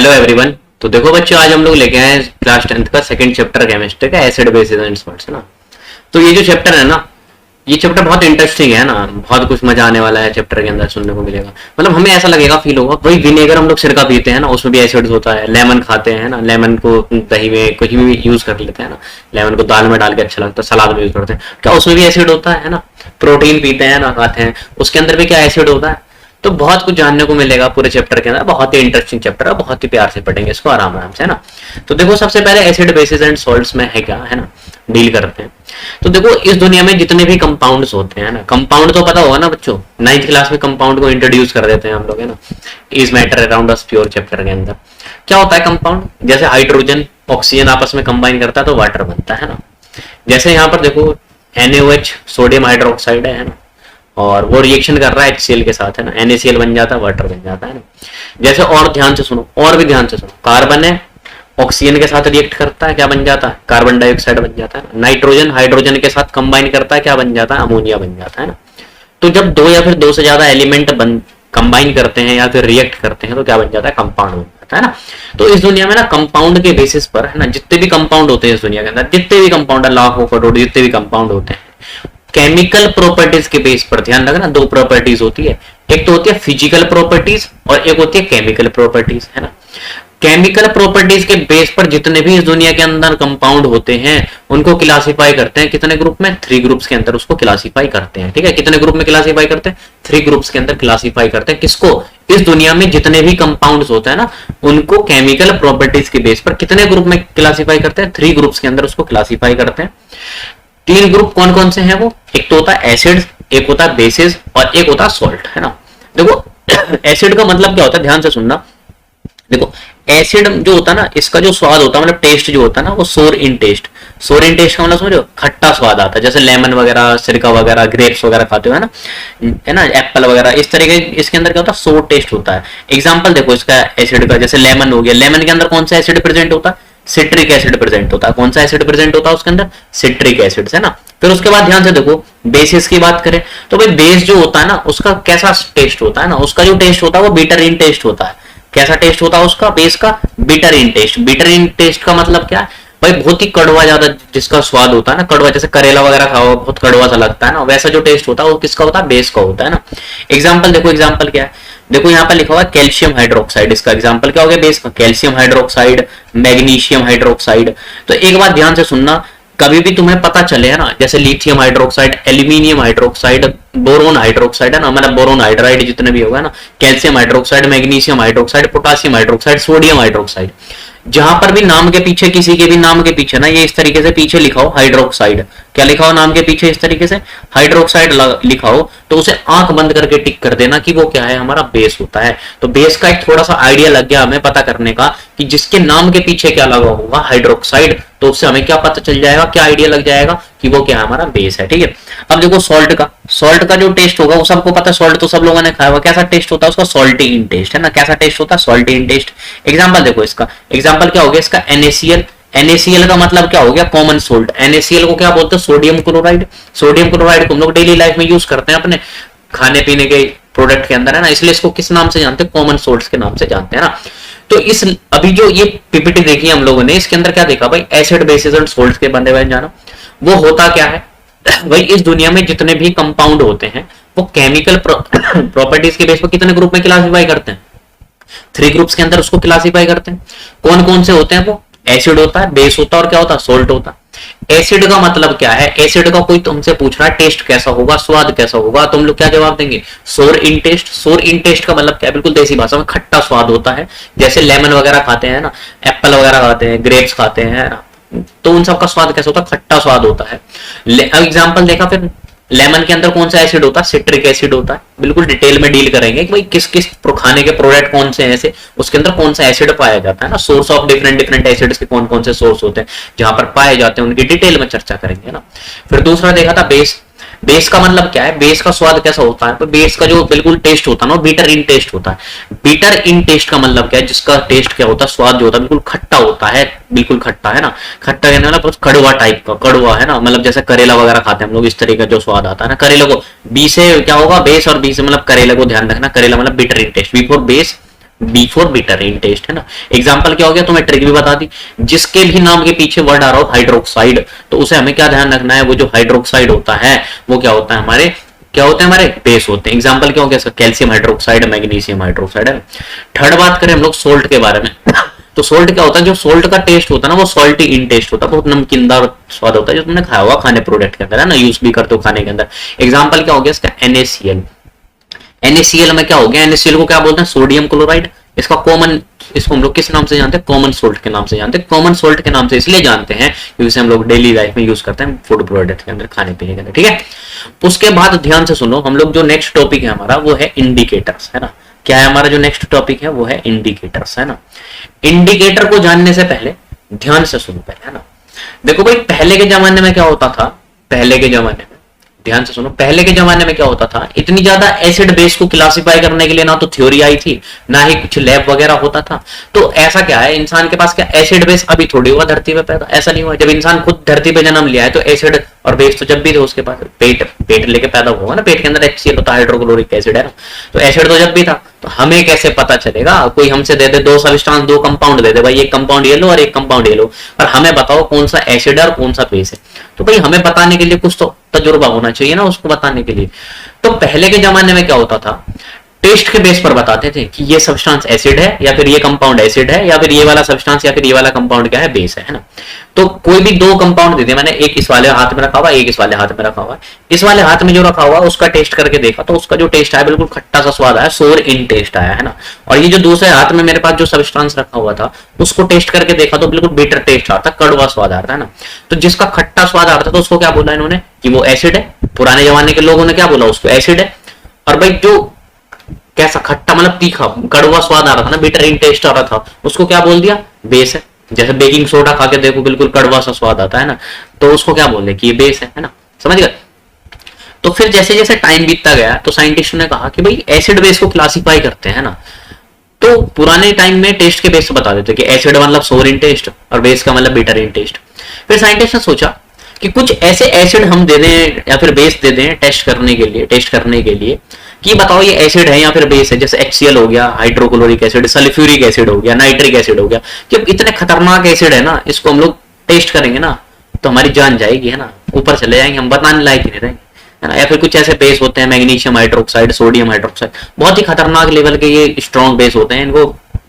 Hello everyone. तो देखो बच्चों, आज हम लोग लेके आए हैं क्लास 10th का सेकंड चैप्टर केमिस्ट्री का एसिड बेसिस एंड सॉल्ट्स, है ना। तो ये जो चैप्टर है ना, ये चैप्टर बहुत इंटरेस्टिंग है ना, बहुत कुछ मजा आने वाला है चैप्टर के अंदर, सुनने को मिलेगा। मतलब हमें ऐसा लगेगा, फील होगा वही विनेगर हम लोग सिरका पीते हैं ना, उसमें भी एसिड्स होता है। लेमन खाते हैं ना, लेमन को दही में कहीं भी यूज कर लेते हैं ना, लेमन को दाल में डाल के अच्छा लगता है, सलाद में यूज करते हैं, क्या उसमें भी एसिड होता है ना। प्रोटीन पीते हैं ना, खाते हैं, उसके अंदर भी क्या एसिड होता है। तो बहुत कुछ जानने को मिलेगा पूरे चैप्टर के अंदर। बहुत ही इंटरेस्टिंग चैप्टर है, बहुत ही प्यार से पढ़ेंगे इसको आराम आराम से, है ना। तो देखो, सबसे पहले एसिड बेसिस एंड सॉल्ट्स में है क्या, है ना, डील करते हैं। तो देखो, इस दुनिया में जितने भी कंपाउंड्स होते हैं ना, कंपाउंड तो पता होगा ना बच्चों, 9th क्लास में कंपाउंड को इंट्रोड्यूस कर देते हैं हम लोग, है ना, is matter around us pure chapter के अंदर। क्या होता है कंपाउंड? जैसे हाइड्रोजन ऑक्सीजन आपस में कंबाइन करता है तो वाटर बनता है ना। जैसे यहाँ पर देखो NaOH सोडियम हाइड्रोक्साइड है ना, और वो रिएक्शन कर रहा है HCl के साथ, है ना, NaCl बन जाता है, वाटर बन जाता है ना। जैसे और ध्यान से सुनो, और भी ध्यान से सुनो, कार्बन है ऑक्सीजन के साथ रिएक्ट करता है, क्या बन जाता है? कार्बन डाइऑक्साइड बन जाता है। नाइट्रोजन हाइड्रोजन के साथ कंबाइन करता है, क्या बन जाता है? अमोनिया बन जाता है ना। तो जब दो या फिर दो से ज्यादा एलिमेंट कंबाइन करते हैं या फिर रिएक्ट करते हैं तो क्या बन जाता है? कंपाउंड बन जाता है ना। तो इस दुनिया में ना कंपाउंड के बेसिस पर, है ना, जितने भी कंपाउंड होते हैं इस दुनिया के अंदर, जितने भी कंपाउंड है, लाखों करोड़ जितने भी कंपाउंड होते हैं, केमिकल प्रॉपर्टीज के बेस पर, ध्यान रखना, दो प्रॉपर्टीज होती है। एक तो होती है फिजिकल प्रॉपर्टीज और एक होती है केमिकल प्रॉपर्टीज, है ना। केमिकल प्रॉपर्टीज के बेस पर जितने भी इस दुनिया के अंदर कंपाउंड होते हैं उनको क्लासिफाई करते हैं कितने ग्रुप में? 3 ग्रुप्स के अंदर उसको क्लासिफाई करते हैं। ठीक है, कितने ग्रुप में क्लासिफाई करते हैं? 3 ग्रुप्स के अंदर क्लासिफाई करते हैं। किसको? इस दुनिया में जितने भी कंपाउंड्स होते हैं ना, उनको केमिकल प्रॉपर्टीज के बेस पर कितने ग्रुप में क्लासिफाई करते हैं? 3 ग्रुप्स के अंदर उसको क्लासिफाई करते हैं। 3 ग्रुप कौन कौन से हैं वो? एक तो होता है एसिड, एक होता है बेसिस और एक होता है सॉल्ट, है ना। देखो एसिड का मतलब क्या होता है, ध्यान से सुनना। देखो एसिड जो होता है ना, इसका जो स्वाद होता है, मतलब टेस्ट जो होता है ना, वो सोर इन टेस्ट। सोर इन टेस्ट का मतलब समझो, खट्टा स्वाद आता है। जैसे लेमन वगैरह, सिरका वगैरह, ग्रेप्स वगैरह खाते हो, है ना, एप्पल वगैरह, इस तरीके इसके अंदर क्या होता है? सोर टेस्ट होता है। एग्जाम्पल देखो इसका एसिड का, जैसे लेमन हो गया, लेमन के अंदर कौन सा एसिड प्रेजेंट होता है? सिट्रिक एसिड प्रेजेंट होता है। कौन सा एसिड प्रेजेंट होता है उसके अंदर? सिट्रिक एसिड, है ना। फिर उसके बाद ध्यान से देखो, बेसिस की बात करें तो भाई बेस जो होता है ना, उसका कैसा टेस्ट होता है ना, उसका जो टेस्ट होता है वो बिटर इन टेस्ट होता है। कैसा टेस्ट होता है उसका? बेस का bitter in taste. Bitter in taste का मतलब क्या है भाई? बहुत ही कड़वा, ज्यादा जिसका स्वाद होता है ना, कड़वा, जैसे करेला वगैरह खाओ बहुत कड़वा सा लगता है ना, वैसा जो टेस्ट होता है वो किसका होता है? बेस का होता है ना। एग्जाम्पल देखो, एग्जाम्पल क्या है, देखो यहाँ पर लिखा हुआ है कैल्शियम हाइड्रोक्साइड। इसका एग्जाम्पल क्या हो गया? बेस का कैल्शियम हाइड्रोक्साइड, मैग्नीशियम हाइड्रोक्साइड। तो एक बात ध्यान से सुनना, कभी भी तुम्हें पता चले, है ना, जैसे lithium hydroxide, aluminium hydroxide, boron hydroxide, है ना, मतलब बोरोन हाइड्राइड जितने भी होगा ना, calcium hydroxide, magnesium hydroxide, potassium hydroxide, sodium hydroxide, जहां पर भी नाम के पीछे, किसी के भी नाम के पीछे ना, ये इस तरीके से पीछे लिखा हो हाइड्रोक्साइड, क्या लिखा हो नाम के पीछे इस तरीके से हाइड्रोक्साइड लिखा हो, तो उसे आंख बंद करके टिक कर देना कि वो क्या है? हमारा बेस होता है। तो बेस का एक थोड़ा सा आइडिया लग गया हमें पता करने का कि जिसके नाम के पीछे क्या लगा होगा? हाइड्रोक्साइड। तो उससे हमें क्या पता चल जाएगा, क्या आइडिया लग जाएगा कि वो क्या है? हमारा बेस है। ठीक है, अब देखो सॉल्ट का, सॉल्ट का जो टेस्ट होगा वो सबको पता है, सॉल्ट तो सब लोगों ने खाया होगा। कैसा टेस्ट होता है उसका? सॉल्टी इन टेस्ट, है ना। कैसा टेस्ट होता है? सॉल्टी इन टेस्ट। एग्जाम्पल देखो इसका, एग्जाम्पल क्या हो गया इसका? NaCl। NaCl का मतलब क्या हो गया? Common salt. NaCl को क्या बोलते हैं? Sodium chloride. सोडियम क्लोराइड को हम लोग डेली लाइफ में यूज करते हैं अपने खाने पीने के प्रोडक्ट के अंदर, है ना, इसलिए इसको किस नाम से जानते हैं? कॉमन सोल्ट्स के नाम से जानते हैं ना। तो इस अभी जो ये पीपीटी देखी हम लोगों ने, इसके अंदर क्या देखा भाई? एसिड बेसिस एंड सोल्ट्स के बंदे बन जाना। वो होता क्या है भाई? इस दुनिया में जितने भी कंपाउंड होते हैं वो केमिकल प्रॉपर्टीज के बेस पर कितने ग्रुप में क्लासिफाई करते हैं? 3 ग्रुप्स के अंदर उसको क्लासिफाई करते हैं। कौन कौन से होते हैं वो? एसिड होता है, बेस होता है और क्या होता है? सोल्ट होता है। एसिड का मतलब क्या है? एसिड का कोई तुमसे पूछ रहा है टेस्ट कैसा होगा, स्वाद कैसा होगा, तुम लोग क्या जवाब देंगे? सोर इन टेस्ट। सोर इन टेस्ट का मतलब क्या है? बिल्कुल देसी भाषा में खट्टा स्वाद होता है। जैसे लेमन वगैरह खाते हैं ना, एप्पल वगैरह खाते हैं, ग्रेप्स खाते हैं ना, तो उन सबका स्वाद कैसा होता है? खट्टा स्वाद होता है। एग्जाम्पल देखा फिर, लेमन के अंदर कौन सा एसिड होता है? सिट्रिक एसिड होता है। बिल्कुल डिटेल में डील करेंगे कि भाई किस किस खाने के प्रोडक्ट कौन से हैं ऐसे, उसके अंदर कौन सा एसिड पाया जाता है ना, source of different different acids के कौन कौन से सोर्स होते हैं जहां पर पाए जाते हैं, उनकी डिटेल में चर्चा करेंगे ना। फिर दूसरा देखा था बेस। बेस का मतलब क्या है? बेस का स्वाद कैसा होता है? तो बेस का जो बिल्कुल टेस्ट होता है ना, बीटर इन टेस्ट होता है। बीटर इन टेस्ट का मतलब क्या है? जिसका टेस्ट क्या होता है? स्वाद जो होता है बिल्कुल खट्टा होता है, बिल्कुल खट्टा, है ना। खट्टा कहने वाला कड़वा टाइप का, कड़वा, है ना, मतलब जैसे करेला वगैरह खाते हैं हम लोग, इस तरीके का जो स्वाद आता है ना। करेले को बी से क्या होगा? बेस, और बी से मतलब करेले को ध्यान रखना, करेला मतलब bitter in taste, B for base, B for bitter in taste, है ना। एग्जाम्पल क्या हो गया, तुम्हें ट्रिक भी बता दी, जिसके भी नाम के पीछे वर्ड आ रहा हो हाइड्रोक्साइड, तो उसे हमें क्या ध्यान रखना है, वो जो हाइड्रोक्साइड होता है वो क्या होता है, हमारे क्या होते हैं, हमारे बेस होते हैं। एग्जाम्पल क्या हो गया, कैल्शियम हाइड्रोक्साइड, मैग्नीशियम हाइड्रोक्साइड है। थर्ड बात करें हम लोग सोल्ट के बारे में, तो सोल्ट क्या होता है, जो सोल्ट का टेस्ट होता है ना वो सॉल्टी इन टेस्ट होता है, बहुत नमकीनदार स्वाद होता है, जो तुमने खाया हुआ खाने प्रोडक्ट के अंदर, है ना, यूज भी करते हो खाने के अंदर। एग्जाम्पल क्या हो गया इसका, NaCl। NaCl में क्या हो गया, NaCl को क्या बोलते हैं, सोडियम क्लोराइड। इसका कॉमन, इसको हम लोग किस नाम से जानते हैं, कॉमन सोल्ट के नाम से जानते हैं। कॉमन सोल्ट के नाम से इसलिए जानते हैं क्योंकि इसे हम लोग डेली लाइफ में यूज करते हैं फूड प्रोडक्ट के अंदर, खाने पीने के अंदर, ठीक है। उसके बाद ध्यान से सुनो, हम लोग जो नेक्स्ट टॉपिक है हमारा वो है इंडिकेटर्स, है ना। क्या है हमारा जो नेक्स्ट टॉपिक है वो है इंडिकेटर्स, है ना। इंडिकेटर को जानने से पहले ध्यान से सुनो पहले, है ना। देखो भाई, पहले के जमाने में क्या होता था, पहले के जमाने में ध्यान से सुनो, पहले के जमाने में क्या होता था, इतनी ज्यादा एसिड बेस को क्लासिफाई करने के लिए ना तो थ्योरी आई थी, ना ही कुछ लैब वगैरह होता था। तो ऐसा क्या है, इंसान के पास क्या एसिड बेस अभी थोड़ी हुआ धरती पे पैदा, ऐसा नहीं हुआ। जब इंसान खुद धरती पे जन्म लिया है तो एसिड और बेस तो जब भी थे उसके पास, पेट लेके पैदा हुआ ना, पेट के अंदर HCl होता है, हाइड्रोक्लोरिक एसिड, है ना। तो एसिड तो जब भी था, तो हमें कैसे पता चलेगा, कोई हमसे दे दे दो सब्सटेंस, दो कंपाउंड दे दे, भाई एक कंपाउंड ये लो और एक कंपाउंड ये लो, और हमें बताओ कौन सा एसिड है और कौन सा बेस है। तो भाई हमें बताने के लिए कुछ तो तजुर्बा होना चाहिए ना उसको बताने के लिए। तो पहले के जमाने में क्या होता था, टेस्ट के बेस पर बताते थे कि ये सब्सटेंस एसिड है या फिर ये कंपाउंड एसिड है, या फिर ये वाला सब्सटेंस या फिर ये वाला कंपाउंड क्या है, बेस है ना। तो कोई भी दो कंपाउंड दे दिया मैंने, एक इस वाले हाथ में रखा हुआ, एक इस वाले हाथ में रखा हुआ। इस वाले हाथ में जो रखा हुआ उसका टेस्ट करके देखा तो उसका जो टेस्ट आया बिल्कुल खट्टा सा स्वाद आया, सोर इन टेस्ट आया, है ना। और ये जो दूसरे हाथ में मेरे पास जो सब्सटेंस रखा हुआ था उसको टेस्ट करके देखा तो बिल्कुल बिटर टेस्ट आता, कड़वा स्वाद आता है ना। तो जिसका खट्टा स्वाद आता तो उसको क्या बोला इन्होंने कि वो एसिड है। पुराने जमाने के लोगों ने क्या बोला, उसको एसिड है। और भाई जो कैसा खट्टा मतलब तीखा कड़वा स्वाद आ रहा था ना, बिटर इन टेस्ट आ रहा था, उसको क्या बोल दिया, बेस है। जैसे बेकिंग सोडा खा के देखो बिल्कुल कड़वा सा स्वाद आता है ना, तो उसको क्या बोल दे कि ये बेस है ना, समझ गए। तो फिर जैसे जैसे टाइम बीतता गया तो साइंटिस्ट ने कहा कि भाई एसिड बेस को क्लासिफाई करते हैं ना। तो पुराने टाइम में टेस्ट के बेस बता देते कि एसिड मतलब सोर इन टेस्ट और बेस का मतलब बिटर इन टेस्ट। फिर साइंटिस्ट ने सोचा कि कुछ ऐसे एसिड हम दे दें या फिर बेस दे दें टेस्ट करने के लिए कि बताओ ये एसिड है या फिर बेस है। जैसे HCl हो गया, हाइड्रोक्लोरिक एसिड, सल्फ्यूरिक एसिड हो गया, नाइट्रिक एसिड हो गया। जब इतने खतरनाक एसिड है ना, इसको हम लोग टेस्ट करेंगे ना तो हमारी जान जाएगी, है ना, ऊपर चले जाएंगे, हम बताने लायक ही नहीं रहेंगे, है ना। या फिर कुछ ऐसे बेस होते हैं, मैग्नीशियम हाइड्रोक्साइड, सोडियम हाइड्रोक्साइड, बहुत ही खतरनाक लेवल के ये स्ट्रॉन्ग बेस होते हैं, इनको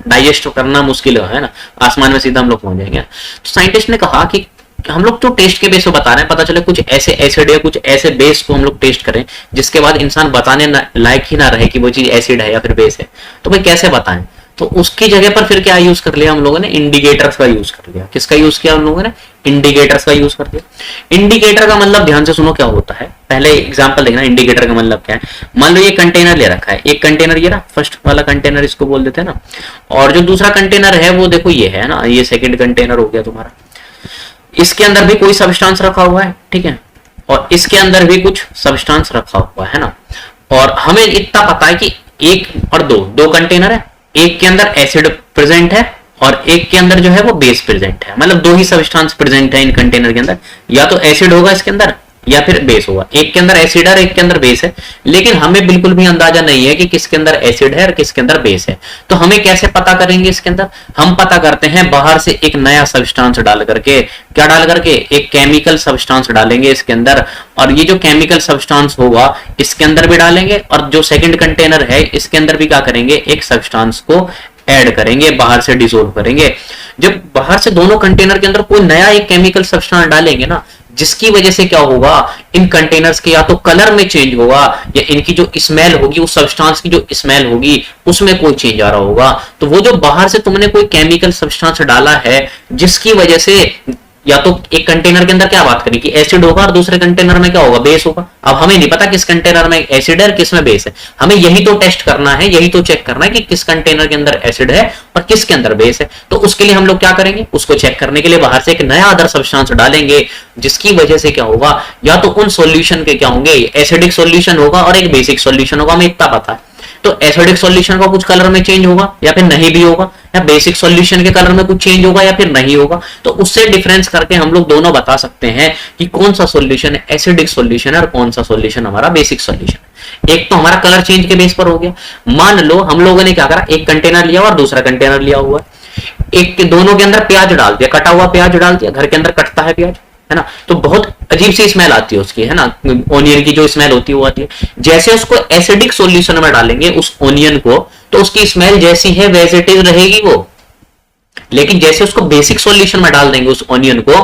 डाइजेस्ट करना मुश्किल है ना, आसमान में सीधा हम लोग पहुंच जाएंगे। तो साइंटिस्ट ने कहा कि हम लोग जो टेस्ट के बेस पे बता रहे हैं, पता चले कुछ ऐसे एसिड या कुछ ऐसे बेस को हम लोग टेस्ट करें जिसके बाद इंसान बताने लायक ही ना रहे कि वो चीज एसिड है या फिर बेस है। तो भाई कैसे बताएं, तो उसकी जगह पर फिर क्या यूज कर लिया हम लोगों ने, इंडिकेटर्स का यूज कर लिया। किसका यूज किया हम लोगों ने, इंडिकेटर्स का यूज कर दिया। इंडिकेटर का मतलब ध्यान से सुनो क्या होता है, पहले एग्जांपल देखना इंडिकेटर का मतलब क्या है। मान लो ये कंटेनर ले रखा है, एक कंटेनर ये ना फर्स्ट वाला कंटेनर इसको बोल देते हैं ना, और जो दूसरा कंटेनर है वो देखो ये है ना, ये सेकंड कंटेनर हो गया तुम्हारा। इसके अंदर भी कोई सब्सटेंस रखा हुआ है, ठीक है, और इसके अंदर भी कुछ सब्सटेंस रखा हुआ है ना। और हमें इतना पता है कि एक और दो कंटेनर है, एक के अंदर एसिड प्रेजेंट है और एक के अंदर जो है वो बेस प्रेजेंट है, मतलब दो ही सब्सटेंस प्रेजेंट है इन कंटेनर के अंदर, या तो एसिड होगा इसके अंदर या फिर बेस होगा। एक के अंदर एसिड है और एक के अंदर बेस है, लेकिन हमें बिल्कुल भी अंदाजा नहीं है कि किसके अंदर एसिड है और किसके अंदर बेस है। तो हमें कैसे पता करेंगे इसके अंदर, हम पता करते हैं बाहर से एक नया सब्सटेंस डाल करके, क्या डाल करके, एक केमिकल सब्सटेंस डालेंगे इसके अंदर, और ये जो केमिकल सब्सटेंस होगा इसके अंदर भी डालेंगे, और जो सेकंड कंटेनर है इसके अंदर भी क्या करेंगे, एक सब्सटेंस को ऐड करेंगे, बाहर से डिसोल्व करेंगे। जब बाहर से दोनों कंटेनर के अंदर कोई नया एक केमिकल सब्सटेंस डालेंगे ना, जिसकी वजह से क्या होगा, इन कंटेनर्स के या तो कलर में चेंज होगा या इनकी जो स्मेल होगी, उस सब्सटेंस की जो स्मेल होगी उसमें कोई चेंज आ रहा होगा। तो वो जो बाहर से तुमने कोई केमिकल सब्सटेंस डाला है जिसकी वजह से, या तो एक कंटेनर के अंदर क्या बात करें कि एसिड होगा और दूसरे कंटेनर में क्या होगा, बेस होगा। अब हमें नहीं पता किस कंटेनर में एसिड है और किस में बेस है, हमें यही तो टेस्ट करना है, यही तो चेक करना है कि किस कंटेनर के अंदर एसिड है और किसके अंदर बेस है। तो उसके लिए हम लोग क्या करेंगे, उसको चेक करने के लिए बाहर से एक नया अदर सब्सटेंस डालेंगे, जिसकी वजह से क्या होगा, या तो उन सॉल्यूशन के क्या होंगे, एसिडिक सॉल्यूशन होगा और एक बेसिक सॉल्यूशन होगा, हमें इतना पता है। तो एसिडिक सॉल्यूशन का कुछ कलर में चेंज होगा या फिर नहीं भी होगा, या बेसिक सॉल्यूशन के कलर में कुछ चेंज होगा या फिर नहीं होगा। तो उससे डिफरेंस करके हम लोग दोनों बता सकते हैं कि कौन सा सॉल्यूशन एसिडिक सॉल्यूशन है और कौन सा सॉल्यूशन हमारा बेसिक सॉल्यूशन है। एक तो हमारा कलर चेंज के बेस पर हो गया। मान लो हम लोगों ने क्या करा, एक कंटेनर लिया और दूसरा कंटेनर लिया हुआ, एक के दोनों के अंदर प्याज डाल दिया, कटा हुआ प्याज डाल दिया, घर के अंदर कटता है प्याज, है ना, तो बहुत अजीब सी स्मेल आती है उसकी, है ना, ओनियन की जो स्मेल होती है वो आती है। जैसे उसको एसिडिक सॉल्यूशन में डालेंगे उस ओनियन को, तो उसकी स्मेल जैसी है वैसे रहेगी वो, लेकिन जैसे उसको बेसिक सॉल्यूशन में डाल देंगे उस ऑनियन को,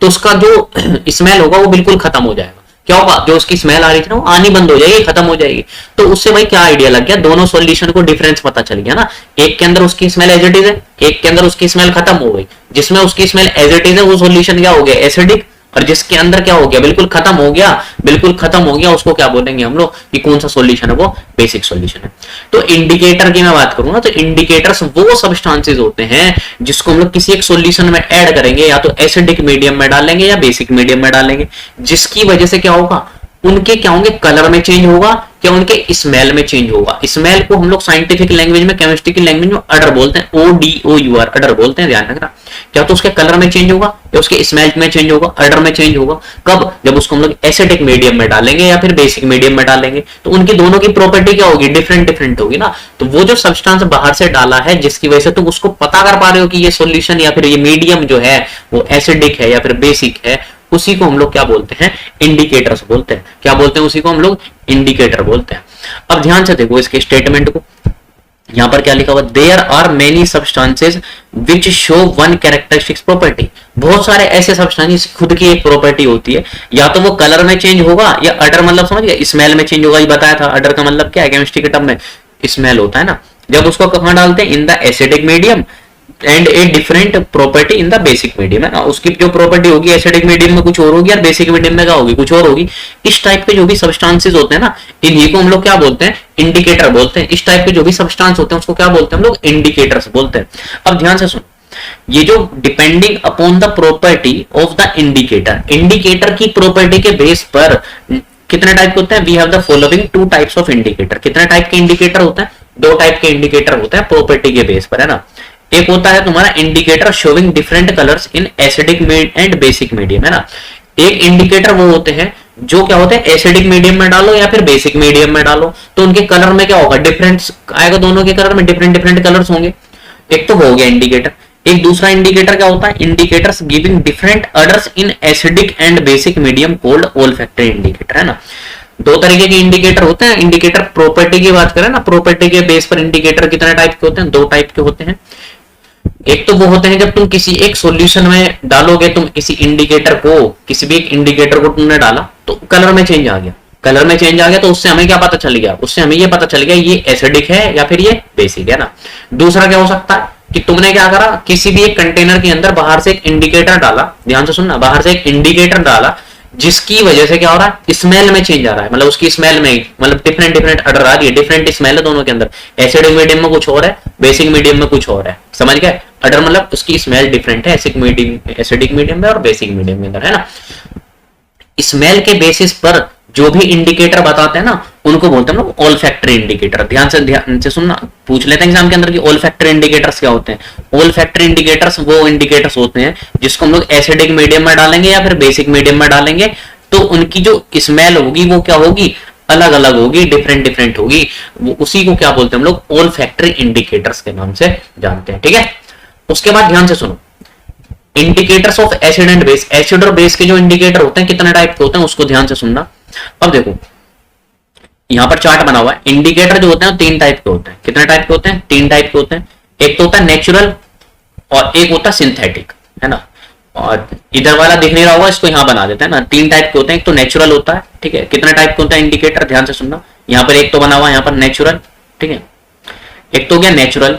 तो उसका जो स्मेल होगा वो बिल्कुल खत्म हो जाएगा। क्या होगा, जो उसकी स्मेल आ रही थी ना वो आनी बंद हो जाएगी, खत्म हो जाएगी। तो उससे भाई क्या आइडिया लग गया, दोनों सॉल्यूशन को डिफरेंस पता चल गया ना। एक के अंदर उसकी स्मेल एज इट इज है, एक के अंदर उसकी स्मेल खत्म हो गई। जिसमें उसकी स्मेल एज इट इज है वो सॉल्यूशन क्या हो गया, एसिडिक, और जिसके अंदर क्या हो गया, बिल्कुल खत्म हो गया, बिल्कुल खत्म हो गया, उसको क्या बोलेंगे हम लोग कि कौन सा सॉल्यूशन है, वो बेसिक सॉल्यूशन है। तो इंडिकेटर की मैं बात करूंगा तो इंडिकेटर्स वो सब्सटेंसेस होते हैं जिसको हम लोग किसी एक सॉल्यूशन में ऐड करेंगे, या तो एसिडिक मीडियम में डालेंगे या बेसिक मीडियम में डालेंगे, जिसकी वजह से क्या होगा, उनके क्या होंगे, कलर में चेंज होगा, क्या उनके स्मेल में चेंज होगा। स्मेल को हम लोग साइंटिफिक लैंग्वेज में, केमिस्ट्री की लैंग्वेज में अडर बोलते हैं, ODOUR, अडर बोलते हैं, ध्यान रखना। क्या तो उसके कलर में चेंज होगा या उसके स्मेल में चेंज होगा, अडर में चेंज होगा। कब, जब उसको हम लोग एसिडिक मीडियम में डालेंगे या फिर बेसिक मीडियम में डालेंगे, तो उनकी दोनों की प्रॉपर्टी क्या होगी, डिफरेंट डिफरेंट होगी ना। तो वो जो सब्सटेंस बाहर से डाला है जिसकी वजह से तुम उसको पता कर पा रहे हो कि ये सॉल्यूशन या फिर ये मीडियम जो है वो एसिडिक है या फिर बेसिक है, उसी को हम लोग क्या बोलते हैं, इंडिकेटर्स बोलते हैं। क्या बोलते हैं, उसी को हम लोग इंडिकेटर बोलते हैं। अब ध्यान से देखो इसके स्टेटमेंट को, यहां पर क्या लिखा हुआ, there are many substances which show one characteristics property. बहुत सारे ऐसे सब्सटेंस खुद की एक प्रॉपर्टी होती है, या तो वो कलर में चेंज होगा या अडर, मतलब समझ गए, स्मेल में चेंज होगा। ये बताया था अडर का मतलब क्या है, केमिस्ट्री के टर्म में स्मेल होता है ना। जब उसको कहां डालते हैं, in the acidic medium and a different property in the basic medium, है ना। उसकी जो प्रॉपर्टी होगी एसिडिक मीडियम में कुछ और होगी और बेसिक मीडियम में क्या होगी, कुछ और होगी। इस टाइप के जो भी सब्सटेंसेस होते हैं ना, इन्हीं को हम लोग क्या बोलते हैं, इंडिकेटर बोलते हैं। इस टाइप के जो भी सब्सटेंस होते हैं उसको क्या बोलते हैं हम लोग, इंडिकेटर्स बोलते हैं। अब ध्यान से सुन, ये जो depending upon the property of the indicator, indicator की प्रॉपर्टी के बेस पर कितने टाइप के होते हैं, we have the following 2 types of indicator. कितने टाइप के इंडिकेटर होते हैं, 2 टाइप के इंडिकेटर होते हैं प्रॉपर्टी के बेस पर, है ना। एक होता है तुम्हारा indicator showing different colours in acidic and basic medium, है ना। एक इंडिकेटर वो होते हैं जो क्या होते हैं, एसिडिक मीडियम में डालो या फिर बेसिक मीडियम में डालो तो उनके कलर में क्या होगा, डिफरेंस आएगा, दोनों के कलर में डिफरेंट डिफरेंट कलर्स होंगे। एक तो हो गया इंडिकेटर। एक दूसरा इंडिकेटर क्या होता है, indicators giving different odours in acidic and basic medium called olfactory indicator, है ना। 2 तरीके के इंडिकेटर होते हैं। इंडिकेटर प्रॉपर्टी की बात करें ना, प्रॉपर्टी के बेस पर इंडिकेटर कितने टाइप के होते हैं, 2 टाइप के होते हैं। एक तो वो होते हैं जब तुम किसी एक सॉल्यूशन में डालोगे, तुम किसी इंडिकेटर को, किसी भी एक इंडिकेटर को तुमने डाला तो कलर में चेंज आ गया, कलर में चेंज आ गया तो उससे हमें क्या पता चल गया, उससे हमें ये पता चल गया ये एसिडिक है या फिर ये बेसिक है ना। दूसरा क्या हो सकता है कि तुमने क्या करा, किसी भी एक कंटेनर के अंदर बाहर से एक इंडिकेटर डाला, ध्यान से सुनना, बाहर से एक इंडिकेटर डाला जिसकी वजह से क्या हो रहा है, स्मेल में चेंज आ रहा है, मतलब उसकी स्मेल में, मतलब डिफरेंट डिफरेंट अडर आ रही है, डिफरेंट स्मेल है दोनों के अंदर। एसिडिक मीडियम में कुछ और है, बेसिक मीडियम में कुछ और है, समझ गए। अडर मतलब उसकी स्मेल डिफरेंट है एसिडिक मीडियम में और बेसिक मीडियम के अंदर, है ना। स्मेल के बेसिस पर जो भी इंडिकेटर बताते हैं ना उनको बोलते हैं लोग ओल्फैक्टरी इंडिकेटर। ध्यान से सुनना, पूछ लेते हैं एग्जाम के अंदर कि ओल्फैक्टरी इंडिकेटर्स क्या होते हैं। ओल्फैक्टरी इंडिकेटर्स वो इंडिकेटर्स होते हैं जिसको हम लोग एसिडिक मीडियम में डालेंगे या फिर बेसिक मीडियम में डालेंगे तो उनकी जो स्मेल होगी वो क्या होगी, अलग अलग होगी, डिफरेंट डिफरेंट होगी। वो उसी को क्या बोलते हैं हम लोग, ओल्फैक्टरी इंडिकेटर्स के नाम से जानते हैं, ठीक है। उसके बाद ध्यान से सुनो, indicators of acid and base. Acid और बेस के जो इंडिकेटर होते हैं कितने टाइप के होते हैं उसको ध्यान से सुनना। अब देखो यहां पर चार्ट बना हुआ है। इंडिकेटर जो होते हैं 3 टाइप के होते हैं। कितने टाइप के होते हैं, 3 टाइप के होते हैं। एक तो होता है नेचुरल और एक होता है सिंथेटिक, है ना। और इधर वाला दिख नहीं रहा होगा, इसको यहां बना देते हैं ना। 3 टाइप के होते हैं। एक तो नेचुरल होता है, ठीक है। कितने टाइप के होते हैं इंडिकेटर, ध्यान से सुनना। यहाँ पर एक तो बना हुआ है यहाँ पर नेचुरल, ठीक है। एक तो हो गया नेचुरल,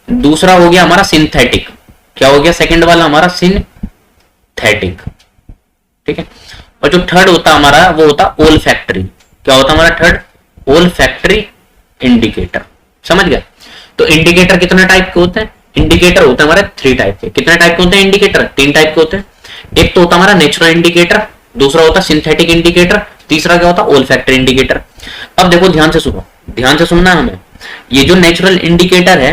दूसरा हो गया हमारा सिंथेटिक। क्या हो गया सेकंड वाला हमारा, सिंथेटिक, ठीक है। और जो थर्ड होता हमारा वो होता ओल्फैक्टरी। क्या होता हमारा थर्ड, ओल्फैक्टरी इंडिकेटर, समझ गया। तो इंडिकेटर कितने टाइप के होते हैं, इंडिकेटर होते हैं हमारे 3 टाइप के। कितने टाइप के होते हैं इंडिकेटर, 3 टाइप के होते हैं। एक तो होता हमारा नेचुरल इंडिकेटर, दूसरा होता सिंथेटिक इंडिकेटर, तीसरा क्या होता ओल्फैक्टरी इंडिकेटर। अब देखो ध्यान से सुनो, ध्यान से सुनना हमें। ये जो नेचुरल इंडिकेटर है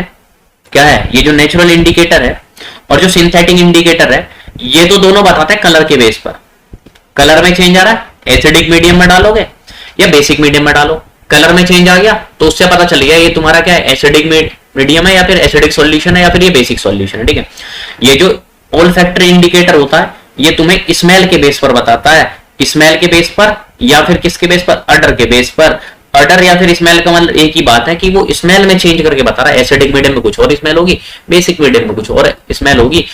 क्या है, ये जो नेचुरल इंडिकेटर है और जो सिंथेटिक इंडिकेटर है ये तो दोनों बताते हैं कलर के बेस पर। कलर में चेंज आ रहा है, एसिडिक मीडियम में डालोगे या बेसिक मीडियम में डालो, कलर में चेंज आ गया तो उससे पता चल गया ये तुम्हारा क्या है, एसिडिक मीडियम है या फिर एसिडिक सॉल्यूशन है या फिर ये बेसिक सॉल्यूशन है। ठीक है, ये जो ओल्फैक्टरी इंडिकेटर होता है ये तुम्हें स्मेल के बेस पर बताता है, स्मेल के बेस पर या फिर किसके बेस पर, अडर के बेस पर। अडर या फिर स्मेल का मतलब एक ही बात है कि वो स्मेल में चेंज करके बता रहा है, एसिडिक मीडियम में कुछ और स्मेल होगी, बेसिक मीडियम में कुछ और स्मेल होगी,